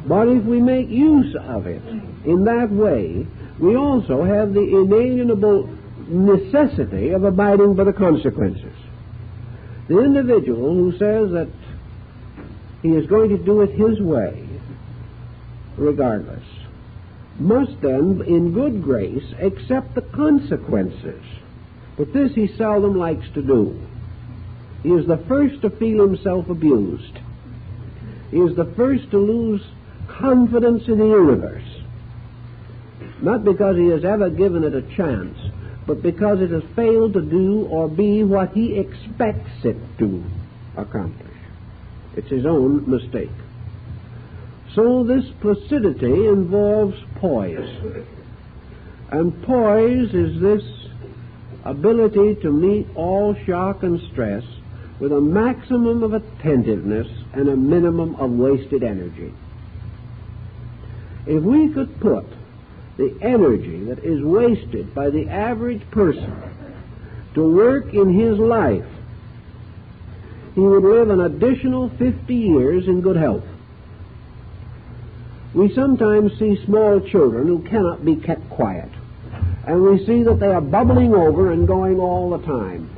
But if we make use of it in that way, we also have the inalienable necessity of abiding by the consequences. The individual who says that he is going to do it his way, regardless, must then, in good grace, accept the consequences. But this he seldom likes to do. He is the first to feel himself abused. He is the first to lose confidence in the universe. Not because he has ever given it a chance, but because it has failed to do or be what he expects it to accomplish. It's his own mistake. So this placidity involves poise. And poise is this ability to meet all shock and stress with a maximum of attentiveness and a minimum of wasted energy. If we could put the energy that is wasted by the average person to work in his life, he would live an additional 50 years in good health. We sometimes see small children who cannot be kept quiet, and we see that they are bubbling over and going all the time.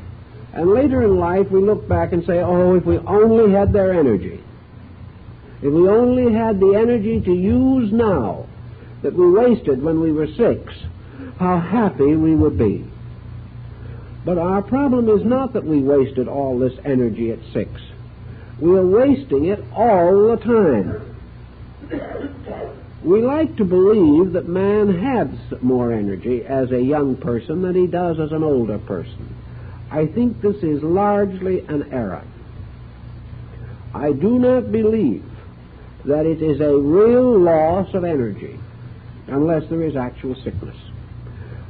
And later in life we look back and say, oh, if we only had their energy, if we only had the energy to use now that we wasted when we were 6, how happy we would be. But our problem is not that we wasted all this energy at 6. We are wasting it all the time. We like to believe that man has more energy as a young person than he does as an older person. I think this is largely an error. I do not believe that it is a real loss of energy unless there is actual sickness.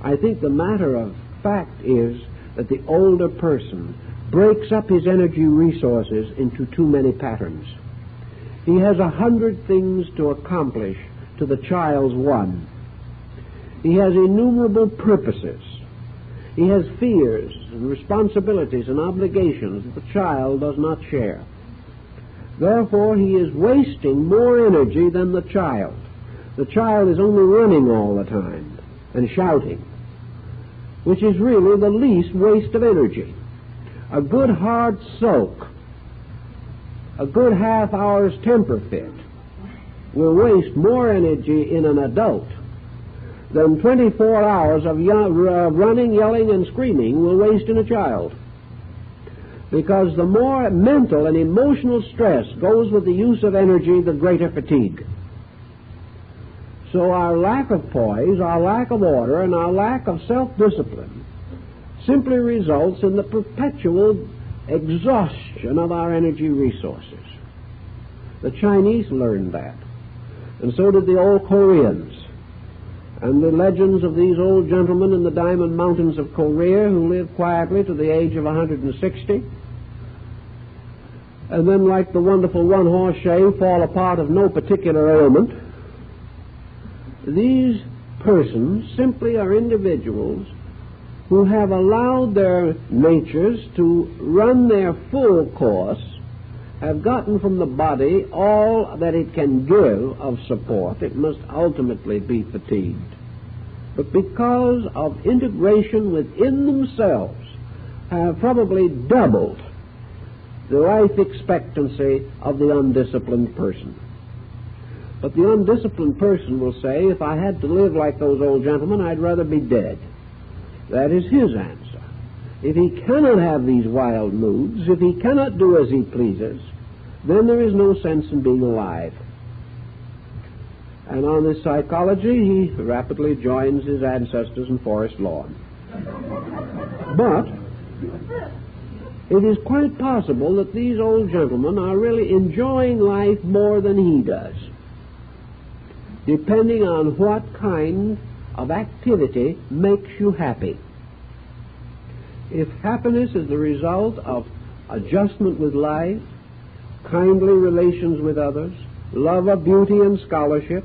I think the matter of fact is that the older person breaks up his energy resources into too many patterns. He has 100 things to accomplish to the child's one. He has innumerable purposes. He has fears and responsibilities and obligations that the child does not share. Therefore, he is wasting more energy than the child. The child is only running all the time and shouting, which is really the least waste of energy. A good hard soak, a good half-hour's temper fit, will waste more energy in an adult than 24 hours of running, yelling, and screaming will waste in a child. Because the more mental and emotional stress goes with the use of energy, the greater fatigue. So our lack of poise, our lack of order, and our lack of self-discipline simply results in the perpetual exhaustion of our energy resources. The Chinese learned that, and so did the old Koreans. And the legends of these old gentlemen in the Diamond Mountains of Korea who lived quietly to the age of 160, and then, like the wonderful one-horse shave, fall apart of no particular ailment. These persons simply are individuals who have allowed their natures to run their full course, have gotten from the body all that it can give of support. It must ultimately be fatigued. But because of integration within themselves, have probably doubled the life expectancy of the undisciplined person. But the undisciplined person will say, if I had to live like those old gentlemen, I'd rather be dead. That is his answer. If he cannot have these wild moods, if he cannot do as he pleases, then there is no sense in being alive. And on this psychology, he rapidly joins his ancestors in Forest Lawn. But it is quite possible that these old gentlemen are really enjoying life more than he does, depending on what kind of activity makes you happy. If happiness is the result of adjustment with life, kindly relations with others, love of beauty and scholarship,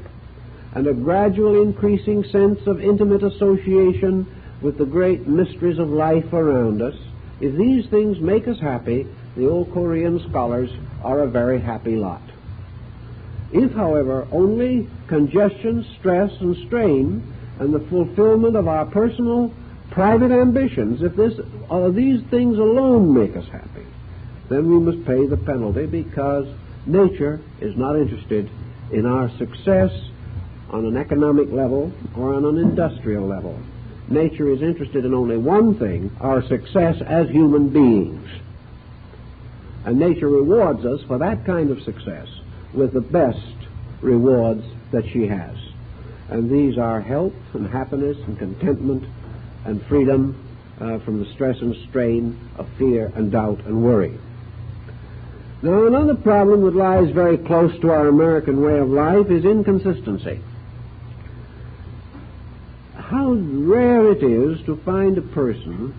and a gradual increasing sense of intimate association with the great mysteries of life around us, if these things make us happy, the old Korean scholars are a very happy lot. If, however, only congestion, stress, and strain, and the fulfillment of our personal, private ambitions, if these things alone make us happy, then we must pay the penalty, because nature is not interested in our success on an economic level or on an industrial level. Nature is interested in only one thing, our success as human beings. And nature rewards us for that kind of success with the best rewards that she has. And these are health and happiness and contentment and freedom from the stress and strain of fear and doubt and worry. Now, another problem that lies very close to our American way of life is inconsistency. How rare it is to find a person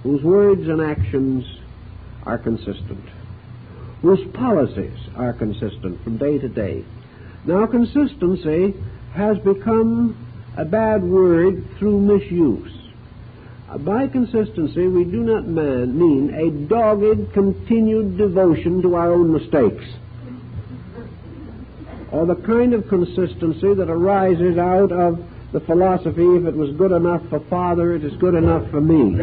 whose words and actions are consistent, whose policies are consistent from day to day. Now, consistency has become a bad word through misuse. By consistency, we do not mean a dogged, continued devotion to our own mistakes, or the kind of consistency that arises out of the philosophy, if it was good enough for Father, it is good enough for me.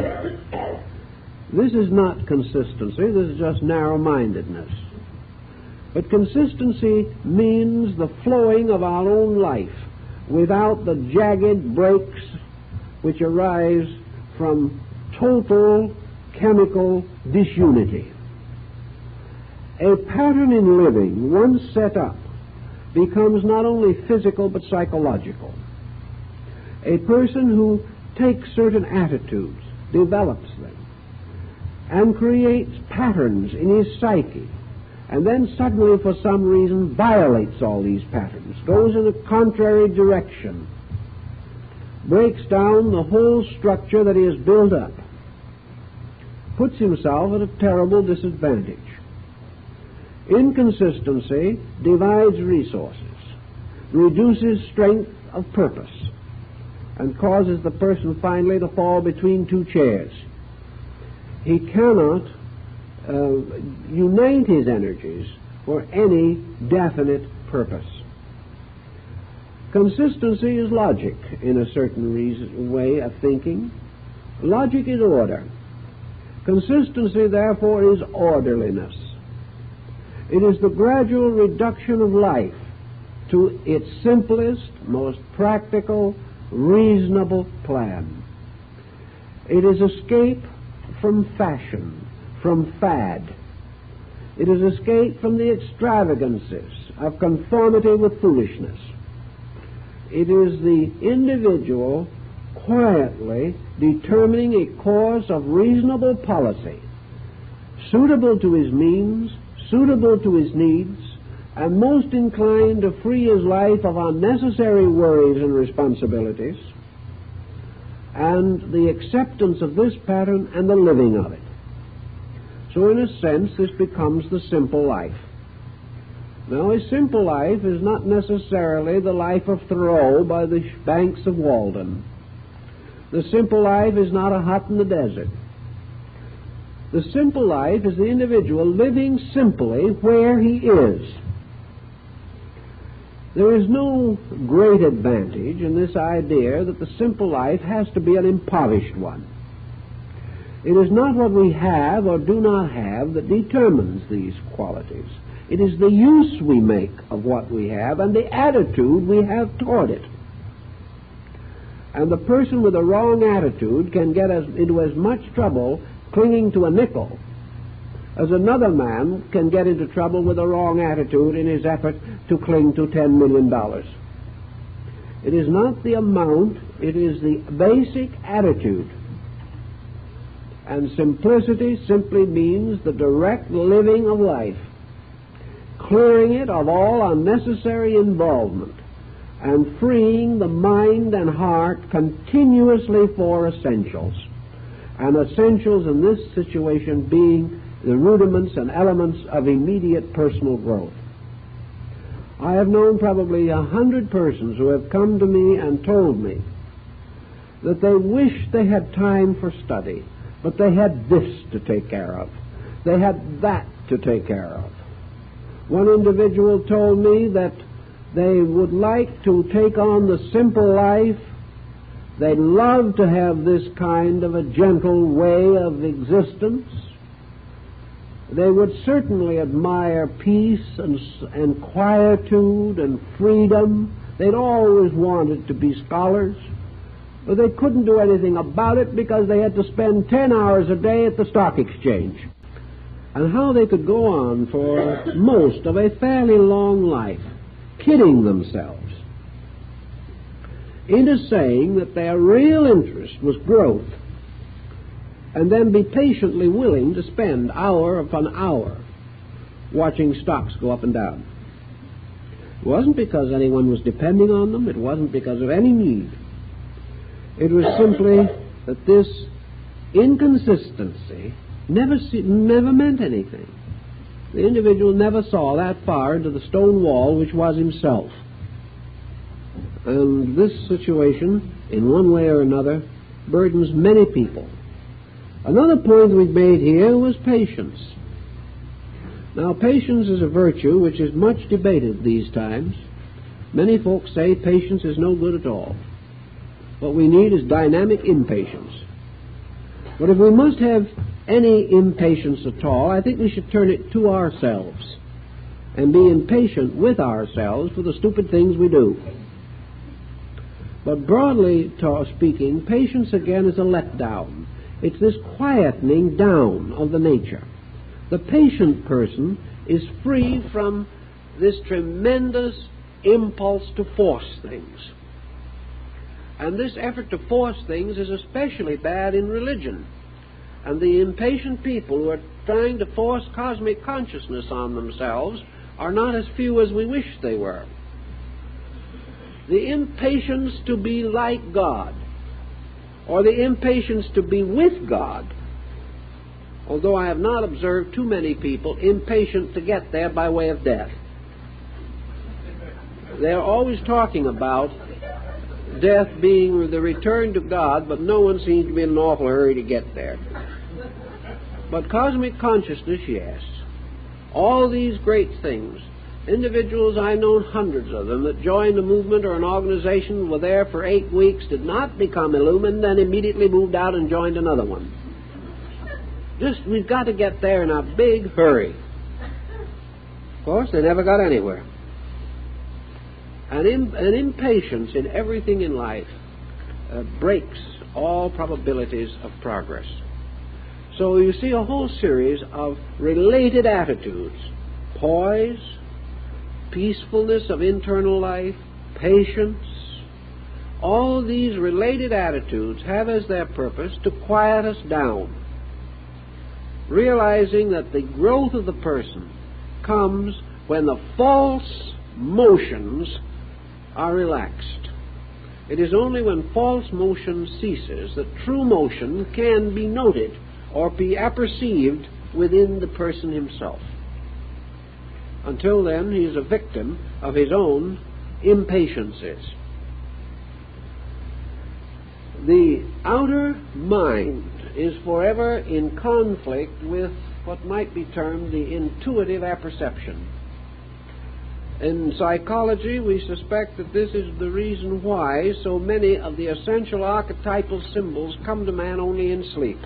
This is not consistency, this is just narrow-mindedness. But consistency means the flowing of our own life without the jagged breaks which arise from total chemical disunity. A pattern in living, once set up, becomes not only physical but psychological. A person who takes certain attitudes, develops them, and creates patterns in his psyche, and then suddenly, for some reason, violates all these patterns, goes in a contrary direction, breaks down the whole structure that he has built up, puts himself at a terrible disadvantage. Inconsistency divides resources, reduces strength of purpose, and causes the person finally to fall between two chairs. He cannot unite his energies for any definite purpose. Consistency is logic in a certain way of thinking. Logic is order. Consistency, therefore, is orderliness. It is the gradual reduction of life to its simplest, most practical, reasonable plan. It is escape from fashion, from fad. It is escape from the extravagances of conformity with foolishness. It is the individual quietly determining a course of reasonable policy, suitable to his means, suitable to his needs, and most inclined to free his life of unnecessary worries and responsibilities, and the acceptance of this pattern and the living of it. So in a sense, this becomes the simple life. Now, a simple life is not necessarily the life of Thoreau by the banks of Walden. The simple life is not a hut in the desert. The simple life is the individual living simply where he is. There is no great advantage in this idea that the simple life has to be an impoverished one. It is not what we have or do not have that determines these qualities. It is the use we make of what we have and the attitude we have toward it. And the person with a wrong attitude can get into as much trouble clinging to a nickel as another man can get into trouble with a wrong attitude in his effort to cling to $10 million. It is not the amount, it is the basic attitude. And simplicity simply means the direct living of life, clearing it of all unnecessary involvement, and freeing the mind and heart continuously for essentials. And essentials in this situation being the rudiments and elements of immediate personal growth. I have known probably 100 persons who have come to me and told me that they wish they had time for study, but they had this to take care of. They had that to take care of. One individual told me that they would like to take on the simple life. They'd love to have this kind of a gentle way of existence. They would certainly admire peace and quietude and freedom. They'd always wanted to be scholars, but they couldn't do anything about it because they had to spend 10 hours a day at the stock exchange. And how they could go on for most of a fairly long life, kidding themselves into saying that their real interest was growth, and then be patiently willing to spend hour upon hour watching stocks go up and down. It wasn't because anyone was depending on them. It wasn't because of any need. It was simply that this inconsistency never meant anything. The individual never saw that far into the stone wall which was himself. And this situation, in one way or another, burdens many people. Another point we've made here was patience. Now, patience is a virtue which is much debated these times. Many folks say patience is no good at all. What we need is dynamic impatience. But if we must have any impatience at all, I think we should turn it to ourselves and be impatient with ourselves for the stupid things we do. But broadly speaking, patience again is a letdown. It's this quietening down of the nature. The patient person is free from this tremendous impulse to force things. And this effort to force things is especially bad in religion. And the impatient people who are trying to force cosmic consciousness on themselves are not as few as we wish they were. The impatience to be like God, or the impatience to be with God, although I have not observed too many people impatient to get there by way of death. They're always talking about death being the return to God, but no one seems to be in an awful hurry to get there. But cosmic consciousness, yes. All these great things. Individuals, I've known hundreds of them, that joined a movement or an organization, were there for 8 weeks, did not become illumined, then immediately moved out and joined another one. We've got to get there in a big hurry. Of course, they never got anywhere. An impatience in everything in life breaks all probabilities of progress. So you see a whole series of related attitudes: poise, peacefulness of internal life, patience. All these related attitudes have as their purpose to quiet us down, realizing that the growth of the person comes when the false motions are relaxed. It is only when false motion ceases that true motion can be noted or be apperceived within the person himself. Until then, he is a victim of his own impatiences. The outer mind is forever in conflict with what might be termed the intuitive apperception. In psychology, we suspect that this is the reason why so many of the essential archetypal symbols come to man only in sleep.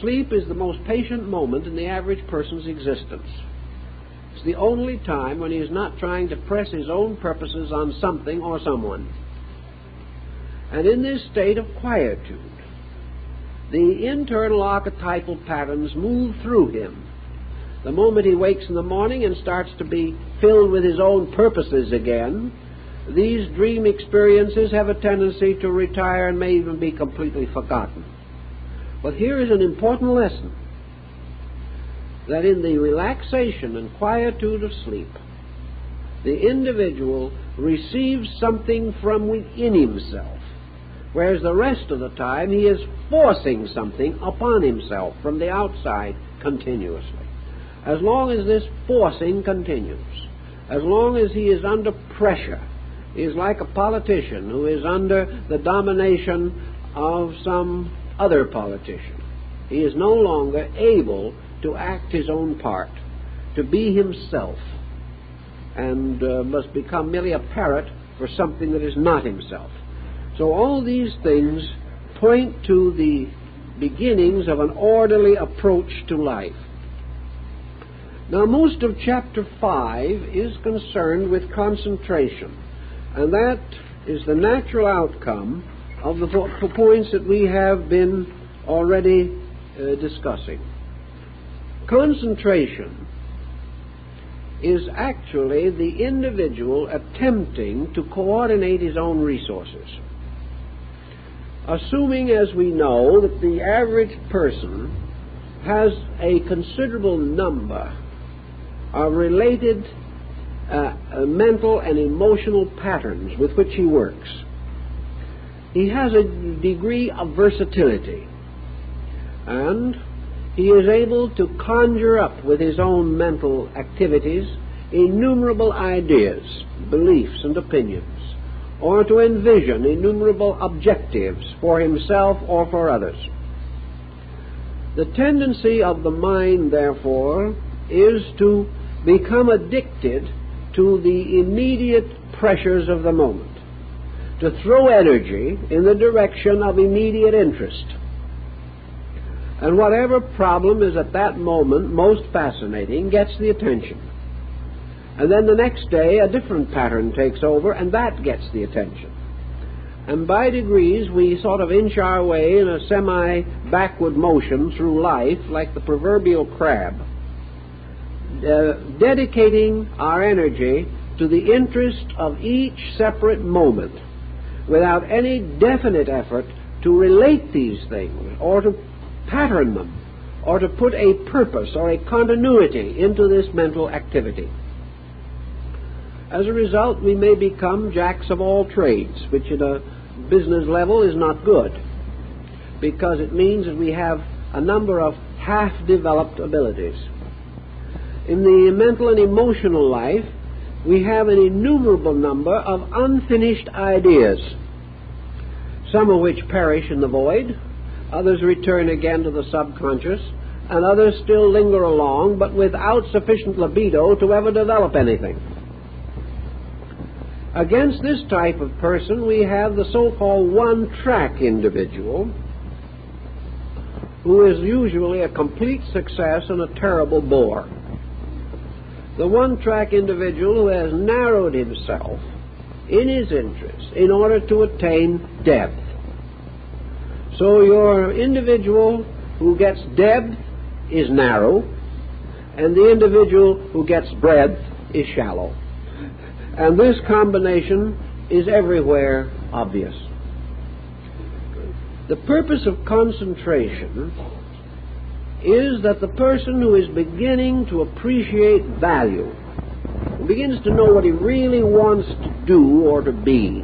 Sleep is the most patient moment in the average person's existence. It's the only time when he is not trying to press his own purposes on something or someone. And in this state of quietude, the internal archetypal patterns move through him. The moment he wakes in the morning and starts to be filled with his own purposes again, these dream experiences have a tendency to retire and may even be completely forgotten. But here is an important lesson, that in the relaxation and quietude of sleep, the individual receives something from within himself, whereas the rest of the time he is forcing something upon himself from the outside continuously. As long as this forcing continues, as long as he is under pressure, he is like a politician who is under the domination of some other politician. He is no longer able to act his own part, to be himself, and must become merely a parrot for something that is not himself. So all these things point to the beginnings of an orderly approach to life. Now, most of chapter 5 is concerned with concentration, and that is the natural outcome of the points that we have been already discussing. Concentration is actually the individual attempting to coordinate his own resources. Assuming, as we know, that the average person has a considerable number of related mental and emotional patterns with which he works, he has a degree of versatility, and he is able to conjure up with his own mental activities innumerable ideas, beliefs, and opinions, or to envision innumerable objectives for himself or for others. The tendency of the mind, therefore, is to become addicted to the immediate pressures of the moment, to throw energy in the direction of immediate interest. And whatever problem is at that moment most fascinating gets the attention. And then the next day a different pattern takes over, and that gets the attention. And by degrees we sort of inch our way in a semi-backward motion through life like the proverbial crab, dedicating our energy to the interest of each separate moment without any definite effort to relate these things or to pattern them or to put a purpose or a continuity into this mental activity. As a result, we may become jacks of all trades, which at a business level is not good, because it means that we have a number of half-developed abilities. In the mental and emotional life, we have an innumerable number of unfinished ideas, some of which perish in the void, others return again to the subconscious, and others still linger along, but without sufficient libido to ever develop anything. Against this type of person, we have the so-called one-track individual, who is usually a complete success and a terrible bore. The one-track individual who has narrowed himself in his interests in order to attain depth. So your individual who gets depth is narrow, and the individual who gets breadth is shallow. And this combination is everywhere obvious. The purpose of concentration is that the person who is beginning to appreciate value, who begins to know what he really wants to do or to be,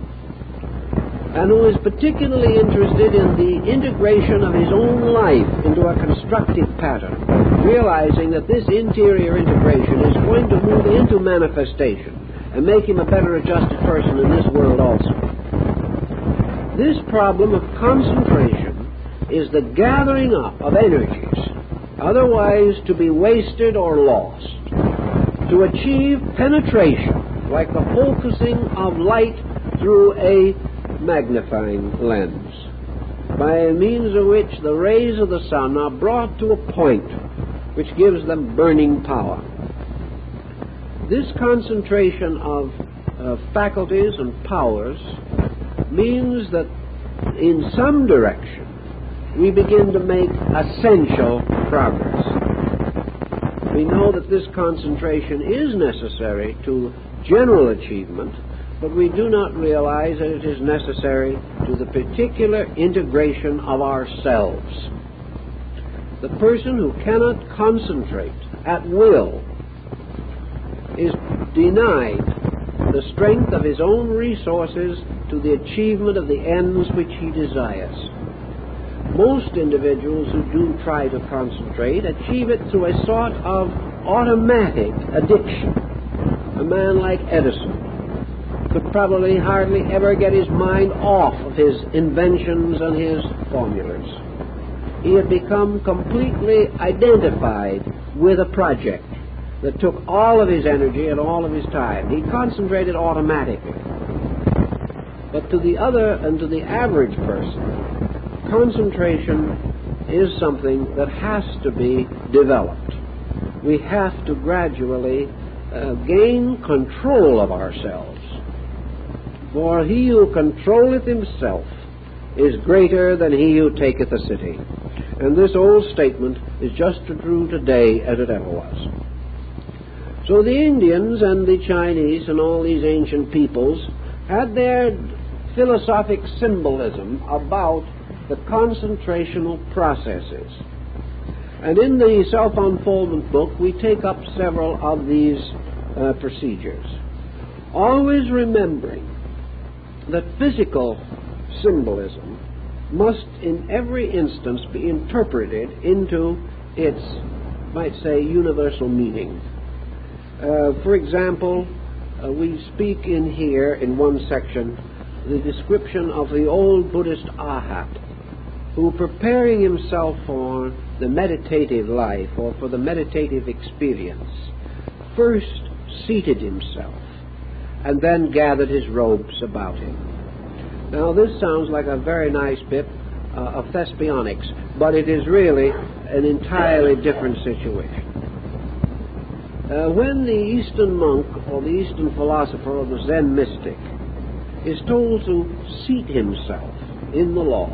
and who is particularly interested in the integration of his own life into a constructive pattern, realizing that this interior integration is going to move into manifestation and make him a better adjusted person in this world also. This problem of concentration is the gathering up of energies, otherwise to be wasted or lost, to achieve penetration, like the focusing of light through a magnifying lens, by means of which the rays of the sun are brought to a point which gives them burning power. This concentration of faculties and powers means that in some direction we begin to make essential progress. We know that this concentration is necessary to general achievement, but we do not realize that it is necessary to the particular integration of ourselves. The person who cannot concentrate at will is denied the strength of his own resources to the achievement of the ends which he desires. Most individuals who do try to concentrate achieve it through a sort of automatic addiction. A man like Edison could probably hardly ever get his mind off of his inventions and his formulas. He had become completely identified with a project that took all of his energy and all of his time. He concentrated automatically. But to the other and to the average person, concentration is something that has to be developed. We have to gradually gain control of ourselves. For he who controlleth himself is greater than he who taketh a city. And this old statement is just as true today as it ever was. So the Indians and the Chinese and all these ancient peoples had their philosophic symbolism about the concentrational processes. And in the Self-Unfoldment book, we take up several of these procedures, always remembering that physical symbolism must in every instance be interpreted into its, might say, universal meaning. For example, we speak in here, in one section, the description of the old Buddhist Arhat, who, preparing himself for the meditative life or for the meditative experience, first seated himself and then gathered his robes about him. Now, this sounds like a very nice bit of thespionics, but it is really an entirely different situation. When the Eastern monk or the Eastern philosopher or the Zen mystic is told to seat himself in the law,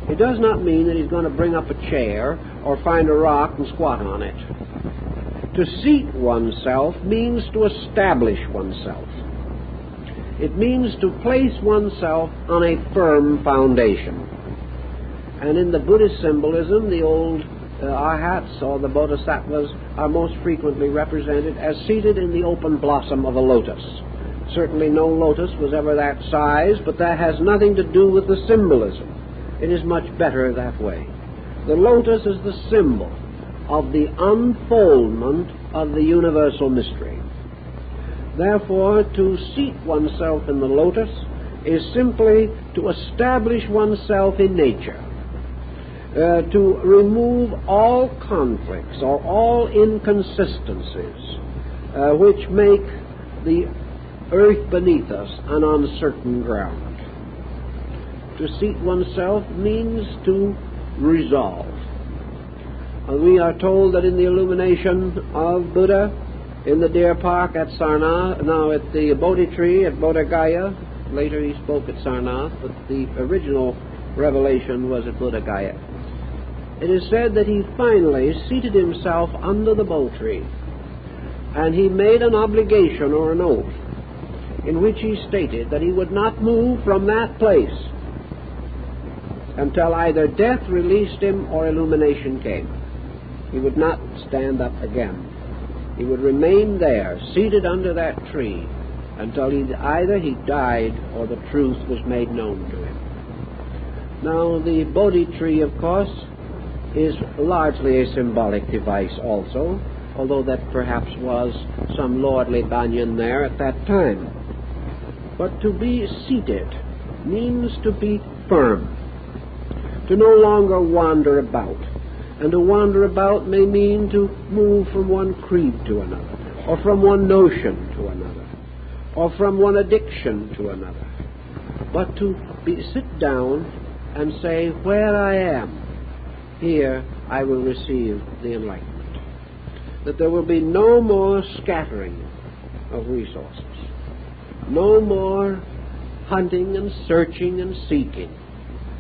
it does not mean that he's going to bring up a chair or find a rock and squat on it. To seat oneself means to establish oneself. It means to place oneself on a firm foundation. And in the Buddhist symbolism, the old arhats or the bodhisattvas are most frequently represented as seated in the open blossom of a lotus. Certainly no lotus was ever that size, but that has nothing to do with the symbolism. It is much better that way. The lotus is the symbol of the unfoldment of the universal mystery. Therefore, to seat oneself in the lotus is simply to establish oneself in nature, to remove all conflicts or all inconsistencies which make the earth beneath us an uncertain ground. To seat oneself means to resolve. We are told that in the illumination of Buddha in the deer park at Sarnath, now at the Bodhi tree at Bodh Gaya, later he spoke at Sarnath, but the original revelation was at Bodh Gaya. It is said that he finally seated himself under the Bodhi tree, and he made an obligation or an oath in which he stated that he would not move from that place until either death released him or illumination came. He would not stand up again. He would remain there, seated under that tree, until either he died or the truth was made known to him. Now, the Bodhi tree, of course, is largely a symbolic device also, although that perhaps was some lordly banyan there at that time. But to be seated means to be firm, to no longer wander about. And to wander about may mean to move from one creed to another, or from one notion to another, or from one addiction to another. But to sit down and say, where I am, here I will receive the enlightenment. That there will be no more scattering of resources, no more hunting and searching and seeking,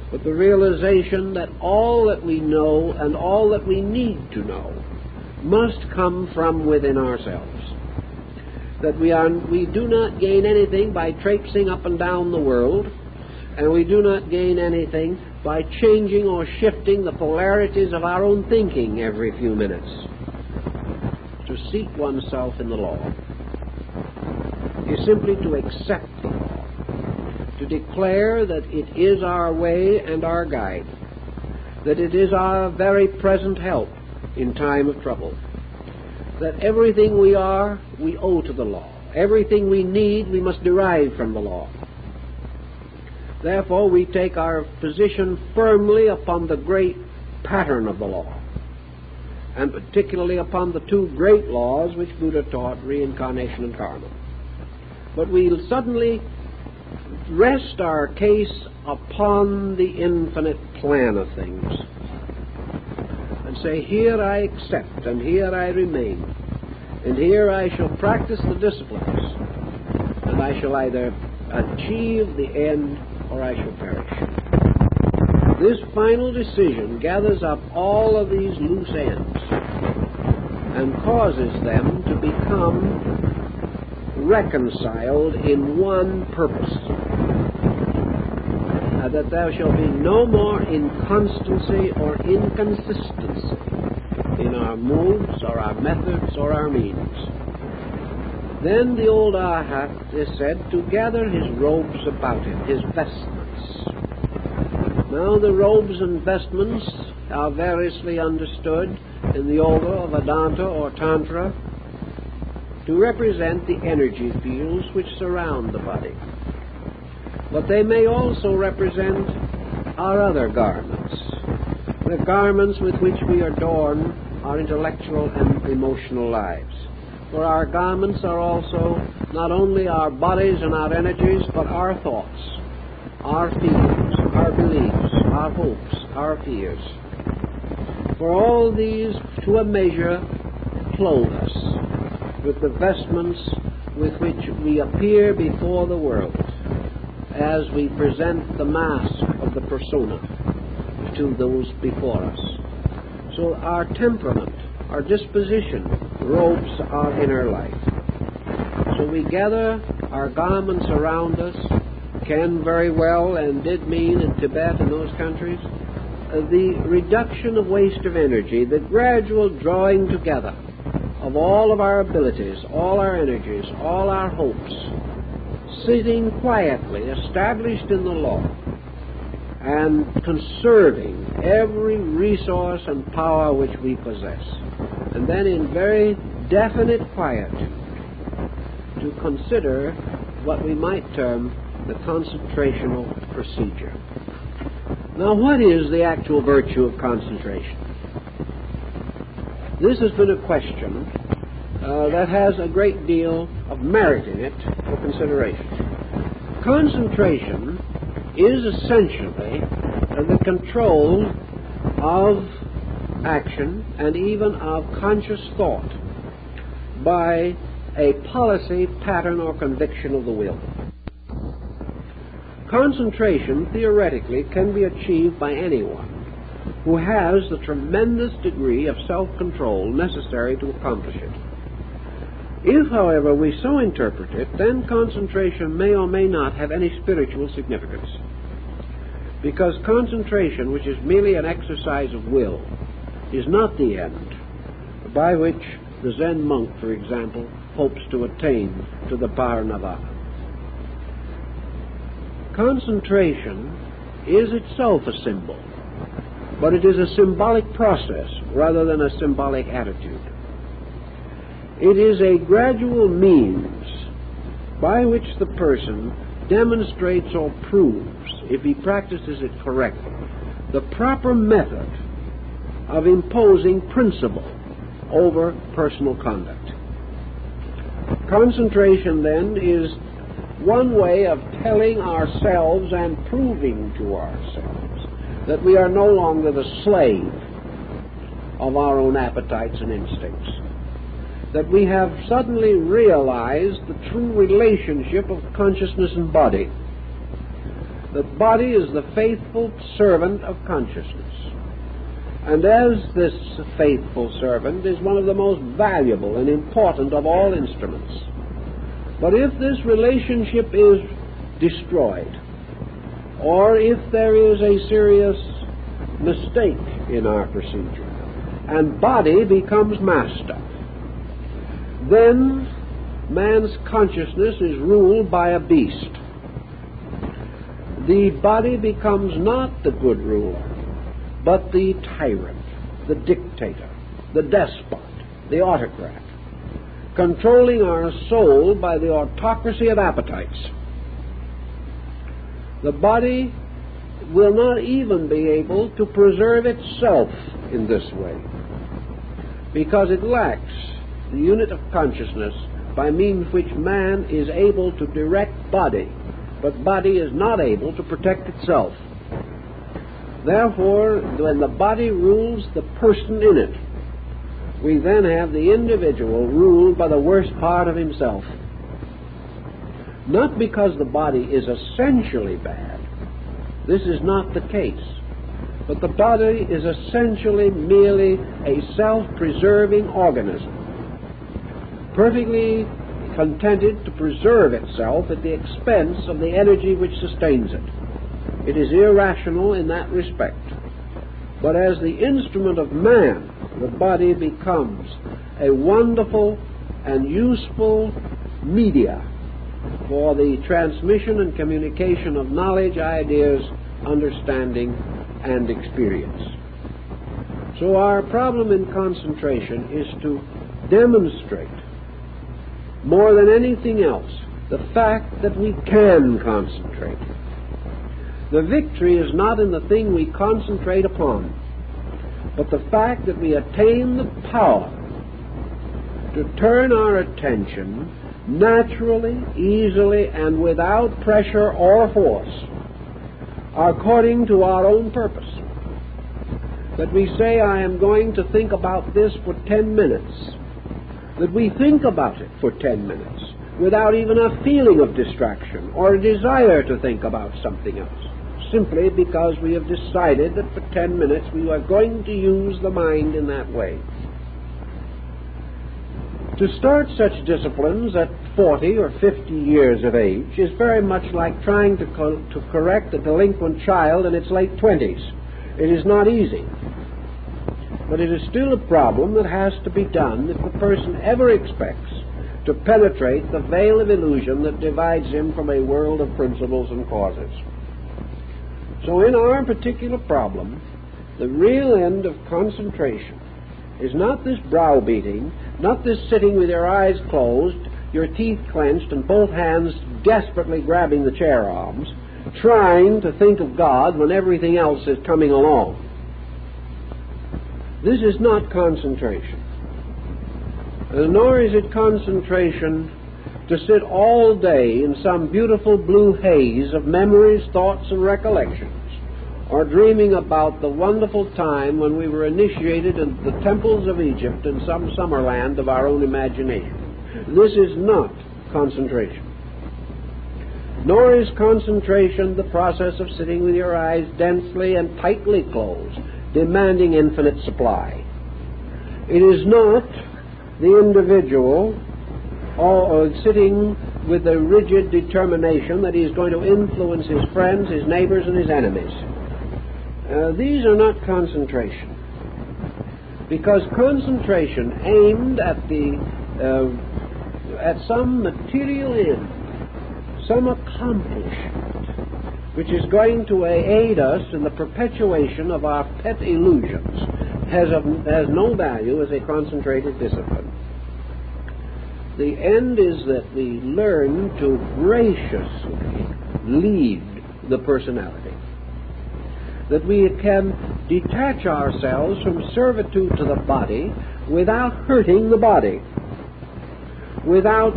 but the realization that all that we know and all that we need to know must come from within ourselves. That we do not gain anything by traipsing up and down the world, and we do not gain anything by changing or shifting the polarities of our own thinking every few minutes. To seat oneself in the law is simply to accept the law, to declare that it is our way and our guide, that it is our very present help in time of trouble, that everything we are, we owe to the law. Everything we need, we must derive from the law. Therefore, we take our position firmly upon the great pattern of the law, and particularly upon the two great laws which Buddha taught, reincarnation and karma. But we'll suddenly rest our case upon the infinite plan of things and say, here I accept and here I remain, and here I shall practice the disciplines, and I shall either achieve the end or I shall perish. This final decision gathers up all of these loose ends and causes them to become reconciled in one purpose, that there shall be no more inconstancy or inconsistency in our moves or our methods or our means. Then the old arhat is said to gather his robes about him, his vestments. Now the robes and vestments are variously understood in the order of Vedanta or Tantra to represent the energy fields which surround the body. But they may also represent our other garments, the garments with which we adorn our intellectual and emotional lives. For our garments are also not only our bodies and our energies, but our thoughts, our feelings, our beliefs, our hopes, our fears. For all these, to a measure, clothe us with the vestments with which we appear before the world, as we present the mask of the persona to those before us. So our temperament our disposition robes our inner life. So we gather our garments around us, can very well and did mean in Tibet and those countries, the reduction of waste of energy, the gradual drawing together of all of our abilities, all our energies, all our hopes, sitting quietly, established in the law, and conserving every resource and power which we possess. And then in very definite quietude to consider what we might term the concentrational procedure. Now, what is the actual virtue of concentration? This has been a question that has a great deal of merit in it for consideration. Concentration is essentially the control of action and even of conscious thought by a policy, pattern, or conviction of the will. Concentration, theoretically, can be achieved by anyone who has the tremendous degree of self-control necessary to accomplish it. If, however, we so interpret it, then concentration may or may not have any spiritual significance. Because concentration, which is merely an exercise of will, is not the end by which the Zen monk, for example, hopes to attain to the Parinirvana. Concentration is itself a symbol, but it is a symbolic process rather than a symbolic attitude. It is a gradual means by which the person demonstrates or proves, if he practices it correctly, the proper method of imposing principle over personal conduct. Concentration, then, is one way of telling ourselves and proving to ourselves that we are no longer the slave of our own appetites and instincts, that we have suddenly realized the true relationship of consciousness and body, that body is the faithful servant of consciousness, and as this faithful servant is one of the most valuable and important of all instruments. But if this relationship is destroyed, or if there is a serious mistake in our procedure, and body becomes master, then man's consciousness is ruled by a beast. The body becomes not the good ruler, but the tyrant, the dictator, the despot, the autocrat, controlling our soul by the autocracy of appetites. The body will not even be able to preserve itself in this way, because it lacks the unit of consciousness by means which man is able to direct body, but body is not able to protect itself. Therefore, when the body rules the person in it, we then have the individual ruled by the worst part of himself. Not because the body is essentially bad. This is not the case. But the body is essentially merely a self-preserving organism, perfectly contented to preserve itself at the expense of the energy which sustains it. It is irrational in that respect. But as the instrument of man, the body becomes a wonderful and useful media for the transmission and communication of knowledge, ideas, understanding, and experience. So our problem in concentration is to demonstrate, more than anything else, the fact that we can concentrate. The victory is not in the thing we concentrate upon, but the fact that we attain the power to turn our attention naturally, easily, and without pressure or force, according to our own purpose. That we say, I am going to think about this for 10 minutes. That we think about it for 10 minutes without even a feeling of distraction or a desire to think about something else, simply because we have decided that for 10 minutes we are going to use the mind in that way. To start such disciplines at 40 or 50 years of age is very much like trying to correct a delinquent child in its late 20s. It is not easy, but it is still a problem that has to be done if the person ever expects to penetrate the veil of illusion that divides him from a world of principles and causes. So in our particular problem, the real end of concentration is not this browbeating, not this sitting with your eyes closed, your teeth clenched, and both hands desperately grabbing the chair arms, trying to think of God when everything else is coming along. This is not concentration. Nor is it concentration to sit all day in some beautiful blue haze of memories, thoughts, and recollections, or dreaming about the wonderful time when we were initiated into the temples of Egypt in some summer land of our own imagination. This is not concentration. Nor is concentration the process of sitting with your eyes densely and tightly closed, demanding infinite supply. It is not the individual or sitting with a rigid determination that he is going to influence his friends, his neighbors, and his enemies. These are not concentration, because concentration aimed at some material end, some accomplishment, which is going to aid us in the perpetuation of our pet illusions, has no value as a concentrated discipline. The end is that we learn to graciously lead the personality, that we can detach ourselves from servitude to the body without hurting the body, without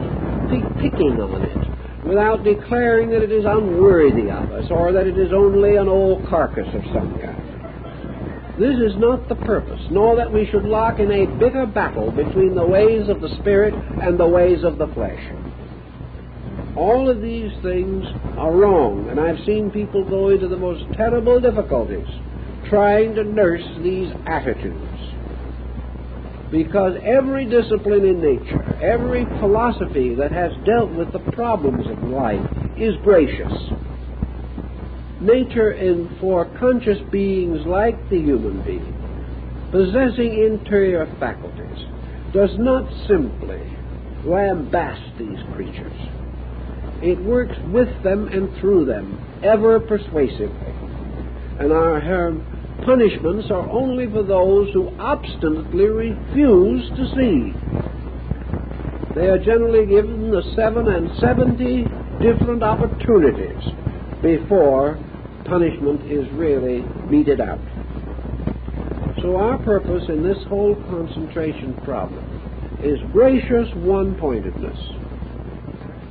picking on it, without declaring that it is unworthy of us or that it is only an old carcass of some kind. This is not the purpose, nor that we should lock in a bitter battle between the ways of the Spirit and the ways of the flesh. All of these things are wrong, and I've seen people go into the most terrible difficulties trying to nurse these attitudes. Because every discipline in nature, every philosophy that has dealt with the problems of life is gracious. Nature, for conscious beings like the human being, possessing interior faculties, does not simply lambaste these creatures. It works with them and through them, ever persuasively. And our punishments are only for those who obstinately refuse to see. They are generally given the 7 and 70 different opportunities before punishment is really meted out. So our purpose in this whole concentration problem is gracious one-pointedness.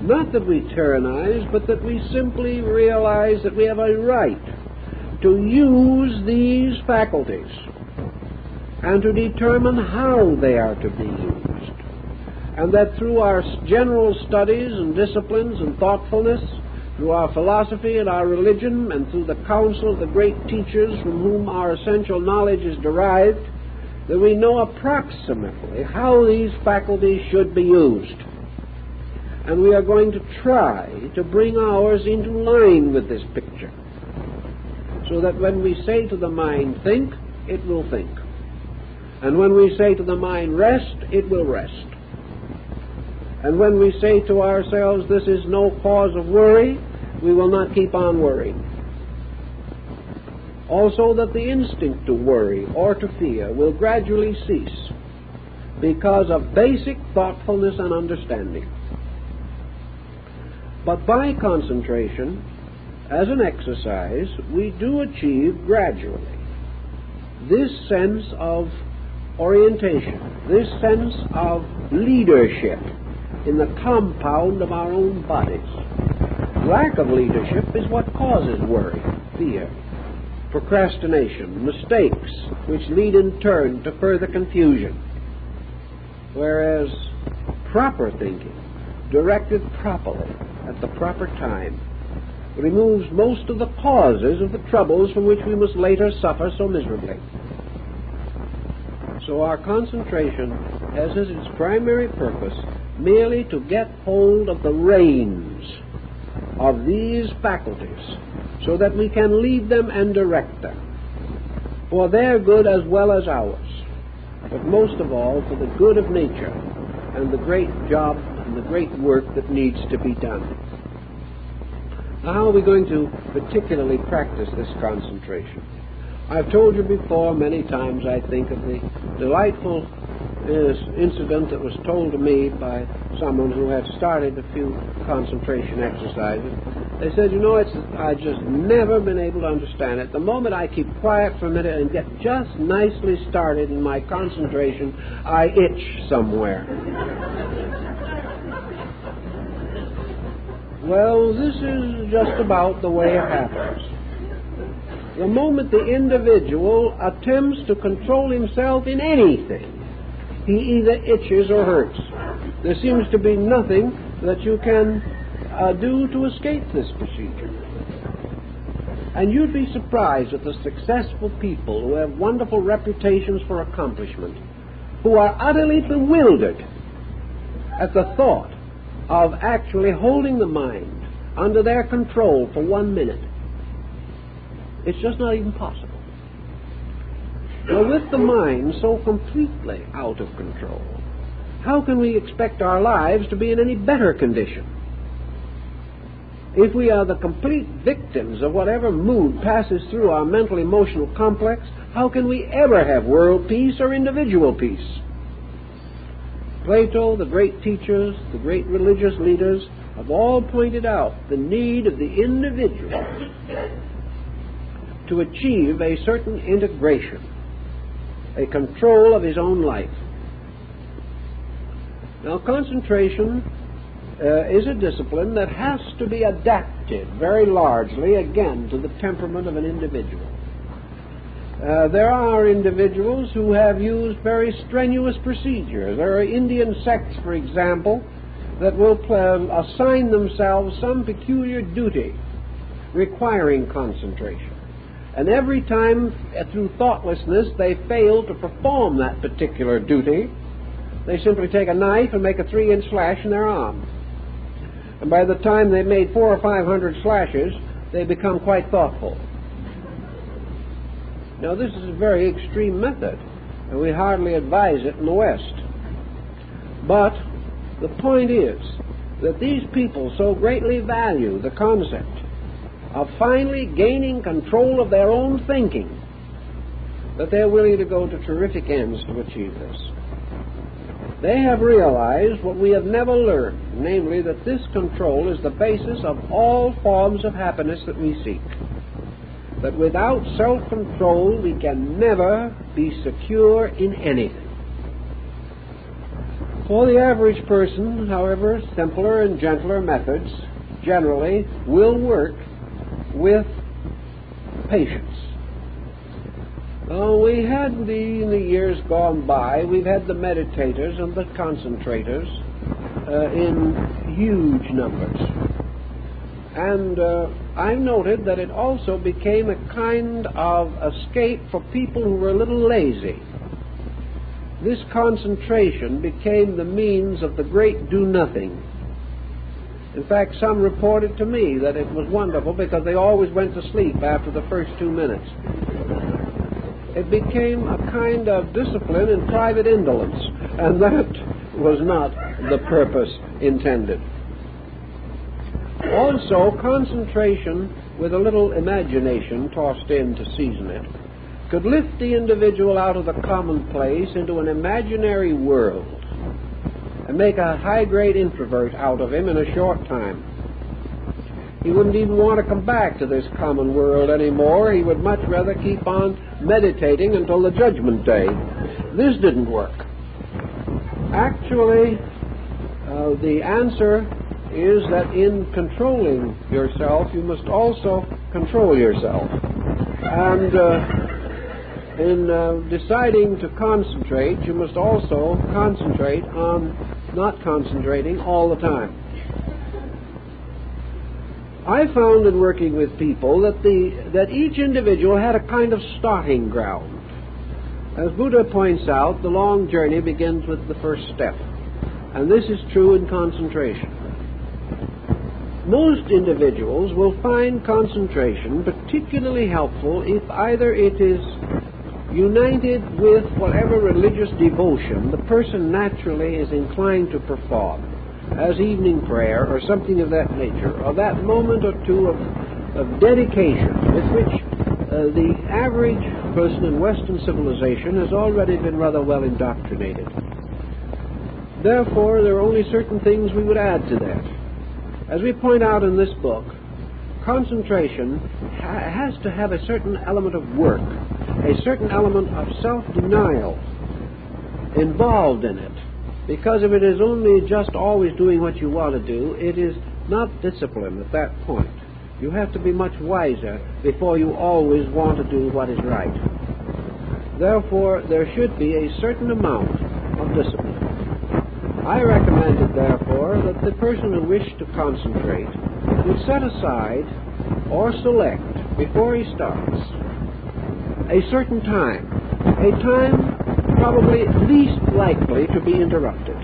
Not that we tyrannize, but that we simply realize that we have a right to use these faculties and to determine how they are to be used. And that through our general studies and disciplines and thoughtfulness, through our philosophy and our religion, and through the counsel of the great teachers from whom our essential knowledge is derived, that we know approximately how these faculties should be used. And we are going to try to bring ours into line with this picture, so that when we say to the mind, think, it will think. And when we say to the mind, rest, it will rest. And when we say to ourselves, this is no cause of worry, we will not keep on worrying. Also, that the instinct to worry or to fear will gradually cease because of basic thoughtfulness and understanding. But by concentration, as an exercise, we do achieve gradually this sense of orientation, this sense of leadership in the compound of our own bodies. Lack of leadership is what causes worry, fear, procrastination, mistakes, which lead in turn to further confusion. Whereas proper thinking, directed properly at the proper time, removes most of the causes of the troubles from which we must later suffer so miserably. So our concentration has as its primary purpose merely to get hold of the reins of these faculties so that we can lead them and direct them for their good as well as ours, but most of all for the good of nature and the great job and the great work that needs to be done. Now, how are we going to particularly practice this concentration? I've told you before many times, I think, of the delightful incident that was told to me by someone who had started a few concentration exercises. They said, you know, I've just never been able to understand it. The moment I keep quiet for a minute and get just nicely started in my concentration, I itch somewhere. Well, this is just about the way it happens. The moment the individual attempts to control himself in anything, he either itches or hurts. There seems to be nothing that you can do to escape this procedure. And you'd be surprised at the successful people who have wonderful reputations for accomplishment, who are utterly bewildered at the thought of actually holding the mind under their control for 1 minute. It's just not even possible. Now, with the mind so completely out of control, how can we expect our lives to be in any better condition? If we are the complete victims of whatever mood passes through our mental-emotional complex, how can we ever have world peace or individual peace? Plato, the great teachers, the great religious leaders have all pointed out the need of the individual to achieve a certain integration, a control of his own life. Now, concentration is a discipline that has to be adapted very largely, again, to the temperament of an individual. There are individuals who have used very strenuous procedures. There are Indian sects, for example, that will assign themselves some peculiar duty requiring concentration. And every time, through thoughtlessness, they fail to perform that particular duty, they simply take a knife and make a 3-inch slash in their arm. And by the time they've made 400 or 500 slashes, they become quite thoughtful. Now, this is a very extreme method, and we hardly advise it in the West. But the point is that these people so greatly value the concept of finally gaining control of their own thinking that they're willing to go to terrific ends to achieve this. They have realized what we have never learned, namely that this control is the basis of all forms of happiness that we seek. That without self-control we can never be secure in anything. For the average person, however, simpler and gentler methods generally will work with patience. We had in the years gone by, we've had the meditators and the concentrators in huge numbers. And I noted that it also became a kind of escape for people who were a little lazy. This concentration became the means of the great do-nothing. In fact, some reported to me that it was wonderful because they always went to sleep after the first 2 minutes. It became a kind of discipline in private indolence, and that was not the purpose intended. Also, concentration with a little imagination tossed in to season it could lift the individual out of the commonplace into an imaginary world and make a high-grade introvert out of him in a short time. He wouldn't even want to come back to this common world anymore. He would much rather keep on meditating until the judgment day. This didn't work. Actually, the answer is that in controlling yourself, you must also control yourself. And in deciding to concentrate, you must also concentrate on not concentrating all the time. I found in working with people that each individual had a kind of starting ground. As Buddha points out, the long journey begins with the first step, and this is true in concentration. Most individuals will find concentration particularly helpful if either it is united with whatever religious devotion the person naturally is inclined to perform, as evening prayer or something of that nature, or that moment or two of dedication with which the average person in Western civilization has already been rather well indoctrinated. Therefore, there are only certain things we would add to that. As we point out in this book, concentration has to have a certain element of work, a certain element of self-denial involved in it. Because if it is only just always doing what you want to do, it is not discipline at that point. You have to be much wiser before you always want to do what is right. Therefore, there should be a certain amount of discipline. I recommended, therefore, that the person who wished to concentrate would set aside or select, before he starts, a certain time, a time probably least likely to be interrupted,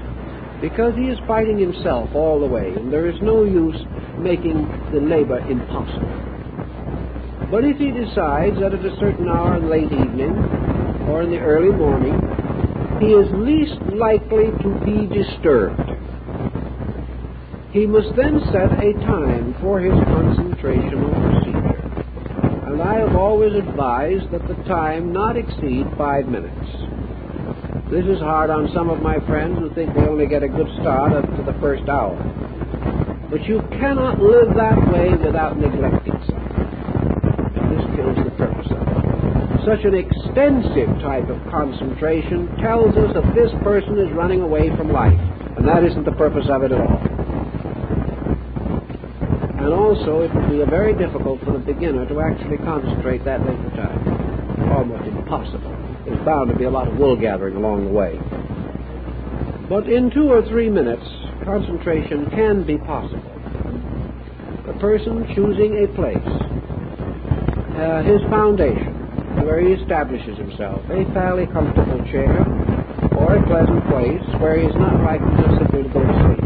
because he is fighting himself all the way, and there is no use making the labor impossible. But if he decides that at a certain hour in late evening or in the early morning, he is least likely to be disturbed, he must then set a time for his concentrational procedure. And I have always advised that the time not exceed 5 minutes. This is hard on some of my friends who think they only get a good start up to the first hour. But you cannot live that way without neglecting something. This kills the purpose of it. Such an extensive type of concentration tells us that this person is running away from life, and that isn't the purpose of it at all. And also, it would be very difficult for the beginner to actually concentrate that length of time. Almost impossible. There's bound to be a lot of wool gathering along the way. But in 2 or 3 minutes, concentration can be possible. The person choosing a place, his foundation, where he establishes himself, a fairly comfortable chair, or a pleasant place where he is not likely to simply go to sleep.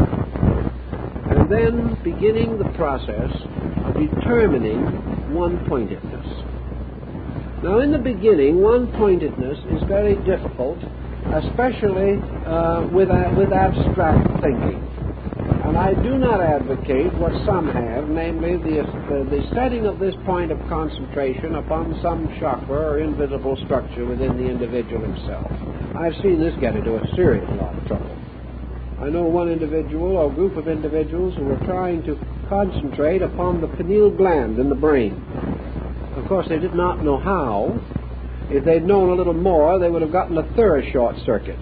And then beginning the process of determining one-pointedness. Now, in the beginning, one-pointedness is very difficult, especially with abstract thinking. And I do not advocate what some have, namely the setting of this point of concentration upon some chakra or invisible structure within the individual himself. I've seen this get into a serious lot of trouble. I know one individual or group of individuals who were trying to concentrate upon the pineal gland in the brain. Of course, they did not know how. If they'd known a little more, they would have gotten a thorough short circuit.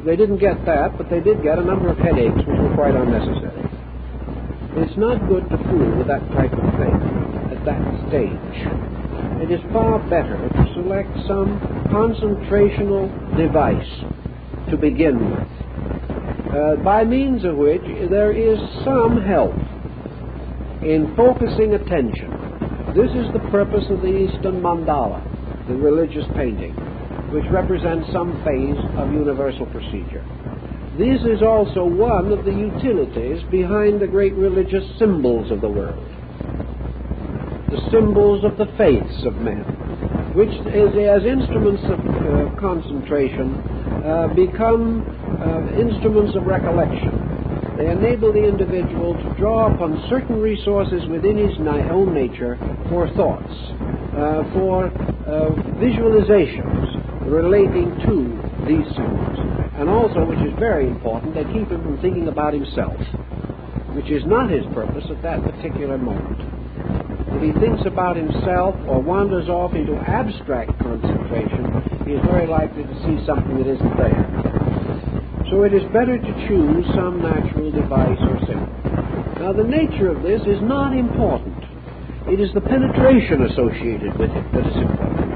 They didn't get that, but they did get a number of headaches which were quite unnecessary. It's not good to fool with that type of thing at that stage. It is far better to select some concentrational device to begin with, by means of which there is some help in focusing attention. This is the purpose of the Eastern mandala, the religious painting, which represents some phase of universal procedure. This is also one of the utilities behind the great religious symbols of the world, the symbols of the faiths of men, which as instruments of concentration become instruments of recollection. They enable the individual to draw upon certain resources within his own nature for thoughts, for visualizations relating to these symbols. And also, which is very important, they keep him from thinking about himself, which is not his purpose at that particular moment. If he thinks about himself or wanders off into abstract concentration, he is very likely to see something that isn't there. So it is better to choose some natural device or symbol. Now, the nature of this is not important. It is the penetration associated with it that is important.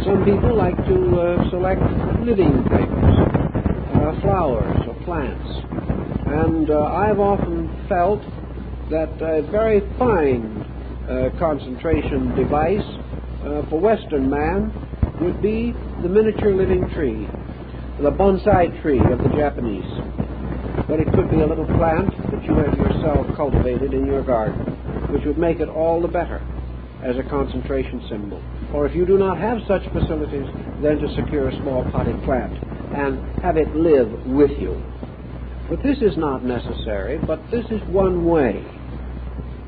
Some people like to select living things, flowers or plants. And I've often felt that a very fine concentration device for Western man would be the miniature living tree, the bonsai tree of the Japanese. But it could be a little plant that you have yourself cultivated in your garden, which would make it all the better as a concentration symbol. Or if you do not have such facilities, then to secure a small potted plant and have it live with you. But this is not necessary, but this is one way.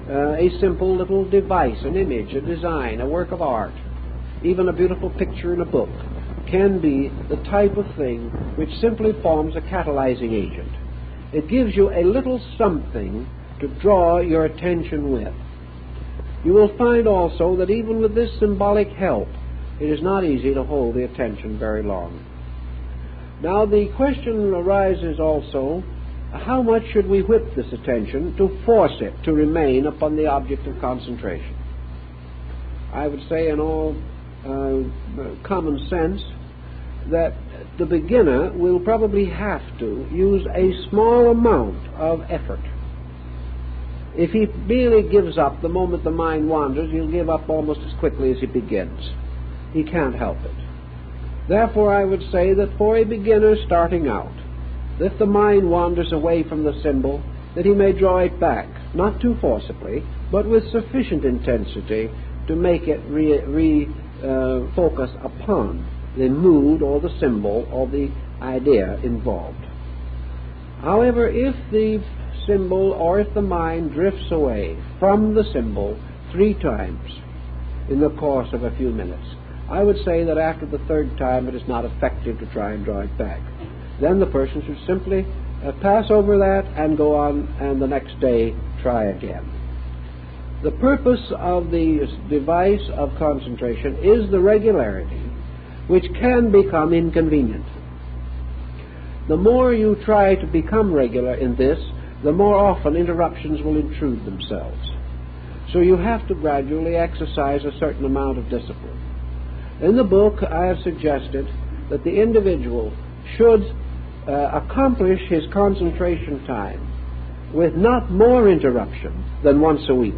A simple little device, an image, a design, a work of art, even a beautiful picture in a book, can be the type of thing which simply forms a catalyzing agent. It gives you a little something to draw your attention with. You will find also that even with this symbolic help, it is not easy to hold the attention very long. Now the question arises also, how much should we whip this attention to force it to remain upon the object of concentration? I would say in all common sense that the beginner will probably have to use a small amount of effort. If he merely gives up the moment the mind wanders, he'll give up almost as quickly as he begins. He can't help it. Therefore, I would say that for a beginner starting out, if the mind wanders away from the symbol, that he may draw it back, not too forcibly, but with sufficient intensity to make it focus upon the mood or the symbol or the idea involved. However, if the symbol or if the mind drifts away from the symbol 3 times in the course of a few minutes, I would say that after the 3rd time it is not effective to try and draw it back. Then the person should simply pass over that and go on, and the next day try again. The purpose of the device of concentration is the regularity, which can become inconvenient. The more you try to become regular in this, the more often interruptions will intrude themselves. So you have to gradually exercise a certain amount of discipline. In the book, I have suggested that the individual should accomplish his concentration time with not more interruption than once a week.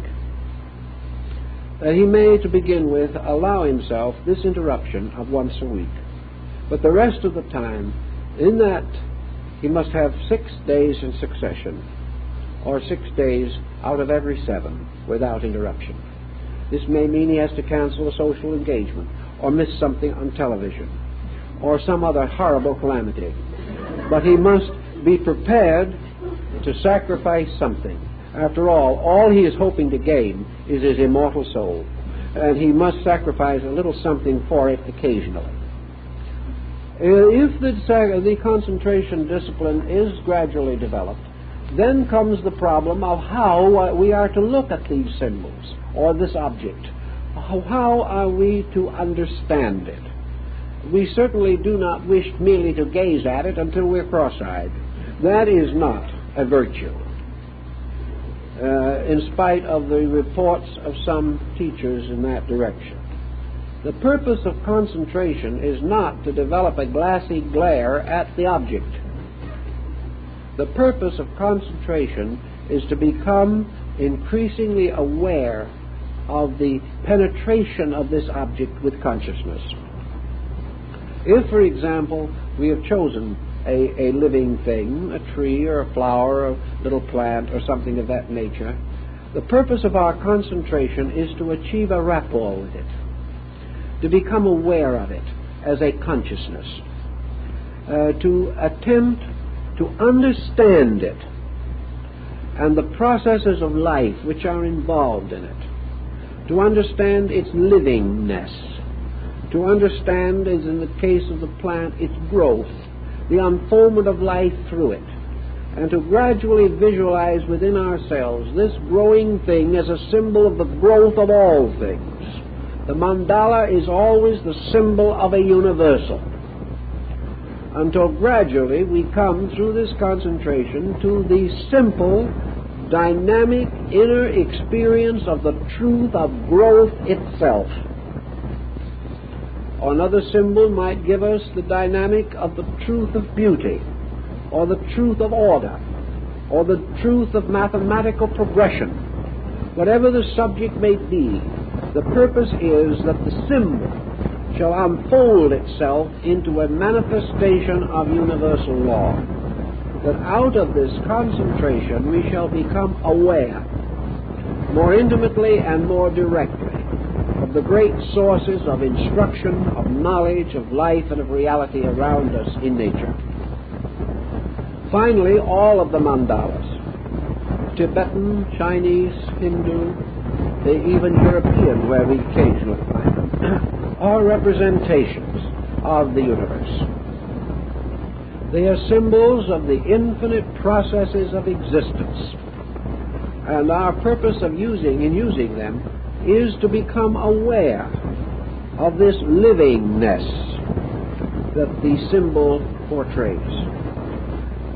He may, to begin with, allow himself this interruption of once a week. But the rest of the time, in that, he must have 6 days in succession, or 6 days out of every 7 without interruption. This may mean he has to cancel a social engagement, or miss something on television, or some other horrible calamity. But he must be prepared to sacrifice something. After all he is hoping to gain is his immortal soul, and he must sacrifice a little something for it occasionally. If the concentration discipline is gradually developed, then comes the problem of how we are to look at these symbols, or this object. How are we to understand it? We certainly do not wish merely to gaze at it until we're cross-eyed. That is not a virtue. In spite of the reports of some teachers in that direction. The purpose of concentration is not to develop a glassy glare at the object. The purpose of concentration is to become increasingly aware of the penetration of this object with consciousness. If, for example, we have chosen a living thing, a tree or a flower, a little plant or something of that nature, the purpose of our concentration is to achieve a rapport with it, to become aware of it as a consciousness, to attempt to understand it and the processes of life which are involved in it, to understand its livingness, to understand, as in the case of the plant, its growth, the unfoldment of life through it, and to gradually visualize within ourselves this growing thing as a symbol of the growth of all things. The mandala is always the symbol of a universal, until gradually we come through this concentration to the simple, dynamic inner experience of the truth of growth itself. Another symbol might give us the dynamic of the truth of beauty, or the truth of order, or the truth of mathematical progression. Whatever the subject may be, the purpose is that the symbol shall unfold itself into a manifestation of universal law. That out of this concentration we shall become aware, more intimately and more directly, of the great sources of instruction, of knowledge, of life, and of reality around us in nature. Finally, all of the mandalas, Tibetan, Chinese, Hindu, even European, where we occasionally find them, are representations of the universe. They are symbols of the infinite processes of existence, and our purpose of using them is to become aware of this livingness that the symbol portrays.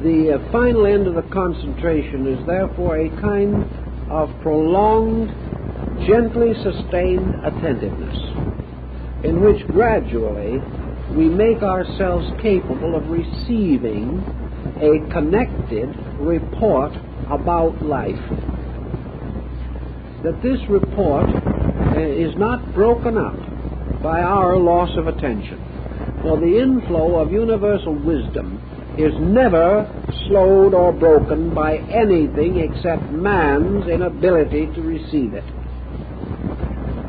The final end of the concentration is therefore a kind of prolonged, gently sustained attentiveness, in which gradually we make ourselves capable of receiving a connected report about life. That this report is not broken up by our loss of attention, for the inflow of universal wisdom is never slowed or broken by anything except man's inability to receive it.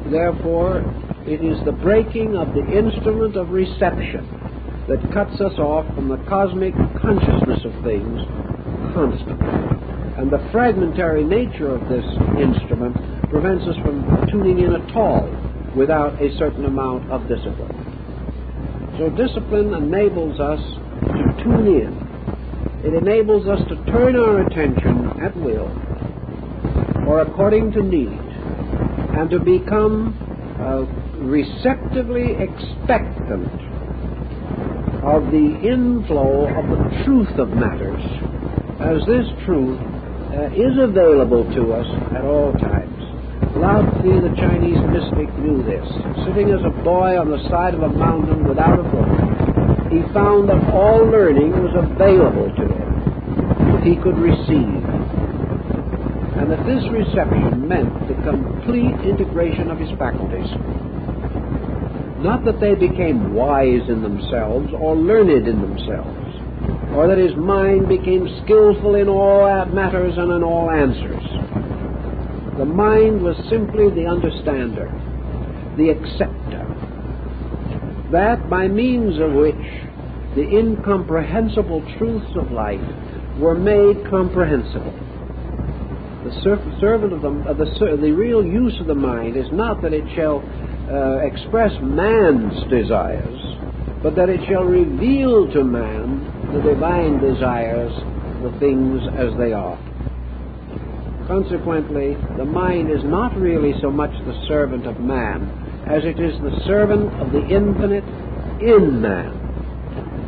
Therefore, it is the breaking of the instrument of reception that cuts us off from the cosmic consciousness of things constantly. And the fragmentary nature of this instrument prevents us from tuning in at all without a certain amount of discipline. So discipline enables us to tune in. It enables us to turn our attention at will or according to need, and to become receptively expectant of the inflow of the truth of matters, as this truth is available to us at all times. Lao Tzu, the Chinese mystic, knew this. Sitting as a boy on the side of a mountain without a book, he found that all learning was available to him if he could receive, and that this reception meant the complete integration of his faculties. Not that they became wise in themselves or learned in themselves, or that his mind became skillful in all matters and in all answers. The mind was simply the understander, the acceptor, that by means of which the incomprehensible truths of life were made comprehensible. The real use of the mind is not that it shall express man's desires, but that it shall reveal to man the divine desires, the things as they are. Consequently, the mind is not really so much the servant of man as it is the servant of the infinite in man,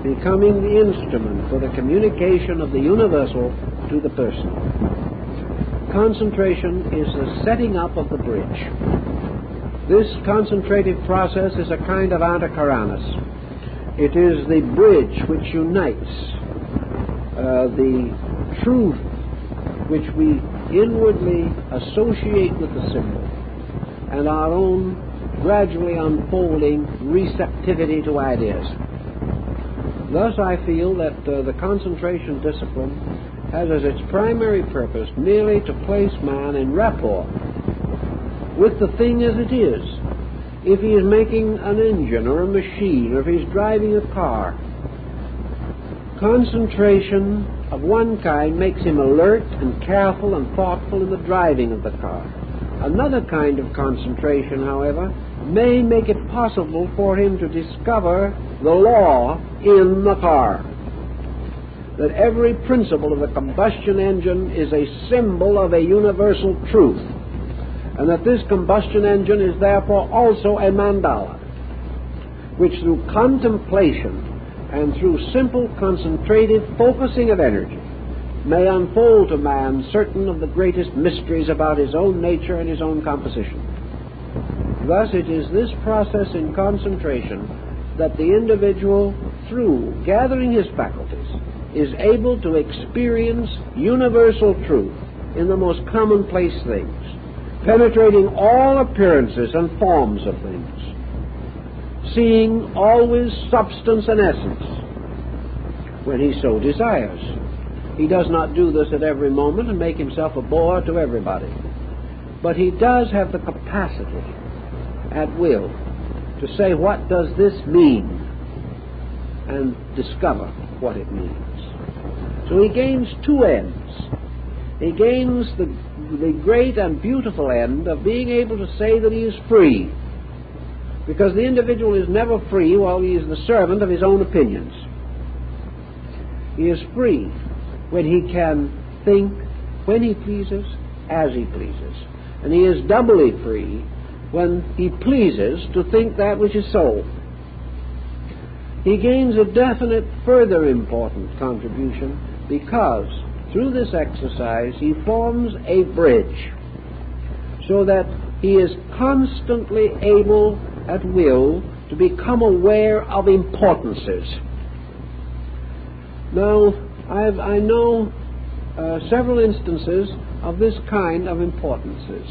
becoming the instrument for the communication of the universal to the personal. Concentration is the setting up of the bridge. This concentrative process is a kind of anticharanus. It is the bridge which unites the truth which we inwardly associate with the symbol and our own gradually unfolding receptivity to ideas. Thus I feel that the concentration discipline has as its primary purpose merely to place man in rapport with the thing as it is. If he is making an engine or a machine, or if he's driving a car, concentration of one kind makes him alert and careful and thoughtful in the driving of the car. Another kind of concentration, however, may make it possible for him to discover the law in the car. That every principle of the combustion engine is a symbol of a universal truth, and that this combustion engine is therefore also a mandala, which through contemplation and through simple concentrated focusing of energy may unfold to man certain of the greatest mysteries about his own nature and his own composition. Thus it is this process in concentration that the individual, through gathering his faculties, is able to experience universal truth in the most commonplace things, penetrating all appearances and forms of things. seeing always substance and essence when he so desires. He does not do this at every moment and make himself a bore to everybody. But he does have the capacity at will to say, what does this mean? And discover what it means. So he gains two ends. He gains the great and beautiful end of being able to say that he is free, because the individual is never free while he is the servant of his own opinions. He is free when he can think when he pleases, as he pleases. And he is doubly free when he pleases to think that which is so. He gains a definite further important contribution because through this exercise he forms a bridge so that he is constantly able at will to become aware of importances. Now, I know several instances of this kind of importances.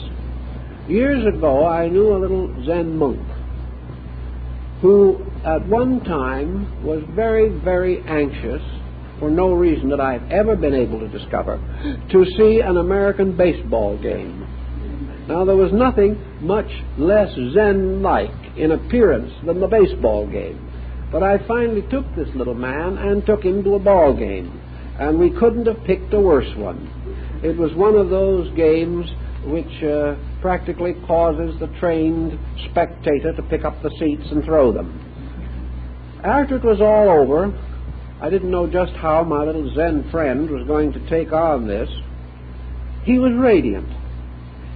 Years ago, I knew a little Zen monk who at one time was very, very anxious, for no reason that I've ever been able to discover, to see an American baseball game. Now, there was nothing much less Zen-like in appearance than the baseball game. But I finally took this little man and took him to a ball game, and we couldn't have picked a worse one. It was one of those games which practically causes the trained spectator to pick up the seats and throw them. After it was all over, I didn't know just how my little Zen friend was going to take on this. He was radiant.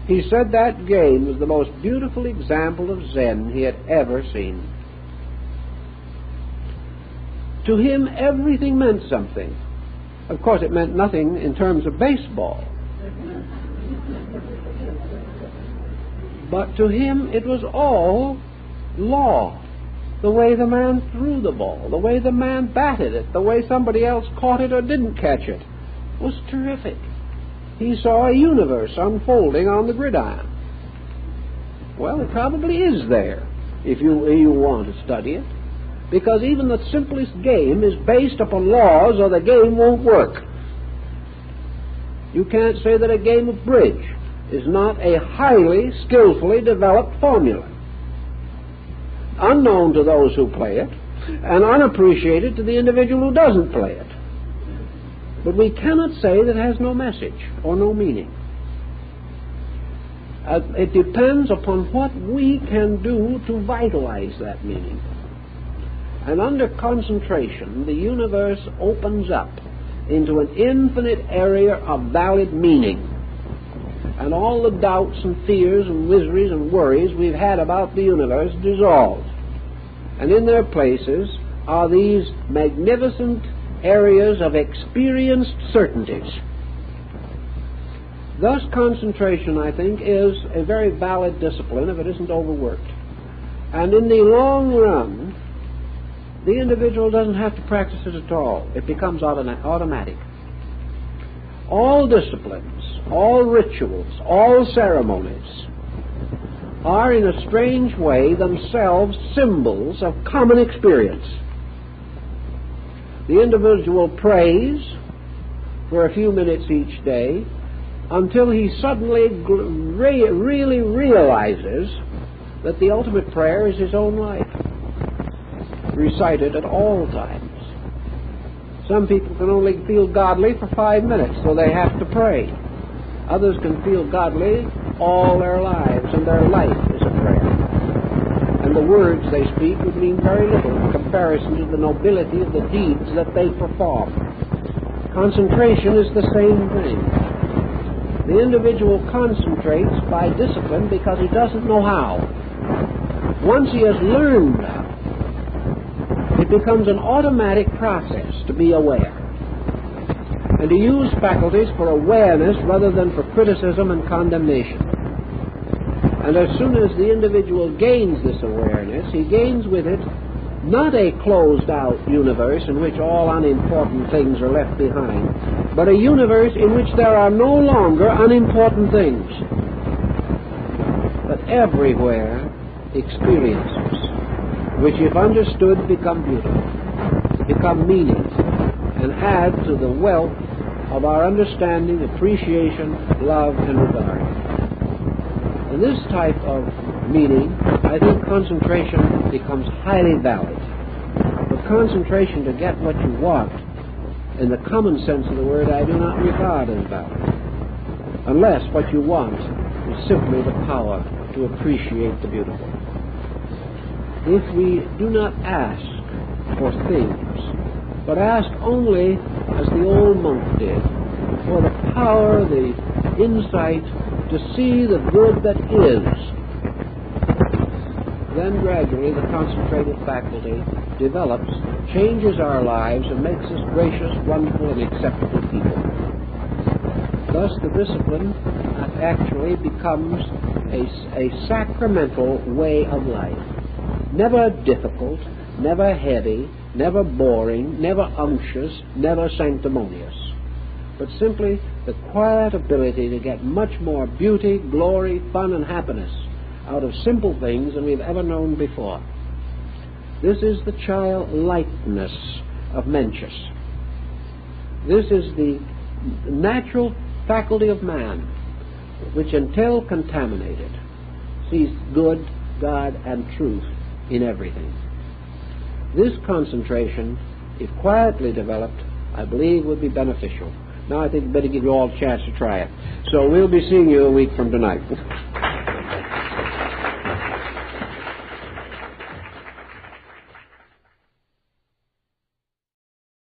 He said that game was the most beautiful example of Zen he had ever seen. To him, everything meant something. Of course, it meant nothing in terms of baseball. But to him, it was all law. The way the man threw the ball, the way the man batted it, the way somebody else caught it or didn't catch it, was terrific. He saw a universe unfolding on the gridiron. Well, it probably is there if you want to study it, because even the simplest game is based upon laws or the game won't work. You can't say that a game of bridge is not a highly, skillfully developed formula, unknown to those who play it and unappreciated to the individual who doesn't play it. But we cannot say that it has no message or no meaning. It depends upon what we can do to vitalize that meaning. And under concentration, the universe opens up into an infinite area of valid meaning. And all the doubts and fears and miseries and worries we've had about the universe dissolve. And in their places are these magnificent areas of experienced certainties. Thus, concentration, I think, is a very valid discipline if it isn't overworked. And in the long run, the individual doesn't have to practice it at all. It becomes automatic. All disciplines, all rituals, all ceremonies are in a strange way themselves symbols of common experience. The individual prays for a few minutes each day until he suddenly really realizes that the ultimate prayer is his own life, recited at all times. Some people can only feel godly for 5 minutes, so they have to pray. Others can feel godly all their lives, and their life is a prayer. And the words they speak would mean very little in comparison to the nobility of the deeds that they perform. Concentration is the same thing. The individual concentrates by discipline because he doesn't know how. Once he has learned how, it becomes an automatic process to be aware and to use faculties for awareness rather than for criticism and condemnation. And as soon as the individual gains this awareness, he gains with it not a closed-out universe in which all unimportant things are left behind, but a universe in which there are no longer unimportant things, but everywhere experiences. which if understood become beautiful, become meaning, and add to the wealth of our understanding, appreciation, love, and regard. In this type of meaning, I think concentration becomes highly valid. But concentration to get what you want, in the common sense of the word, I do not regard as valid, unless what you want is simply the power to appreciate the beautiful. If we do not ask for things, but ask only, as the old monk did, for the power, the insight to see the good that is, then gradually the concentrated faculty develops, changes our lives, and makes us gracious, wonderful, and acceptable people. Thus the discipline actually becomes a sacramental way of life. Never difficult, never heavy, never boring, never unctuous, never sanctimonious, but simply the quiet ability to get much more beauty, glory, fun, and happiness out of simple things than we've ever known before. This is the childlikeness of Mencius. This is the natural faculty of man, which until contaminated sees good, God, and truth in everything. This concentration, if quietly developed, I believe would be beneficial. Now I think I'd better give you all a chance to try it. So we'll be seeing you a week from tonight.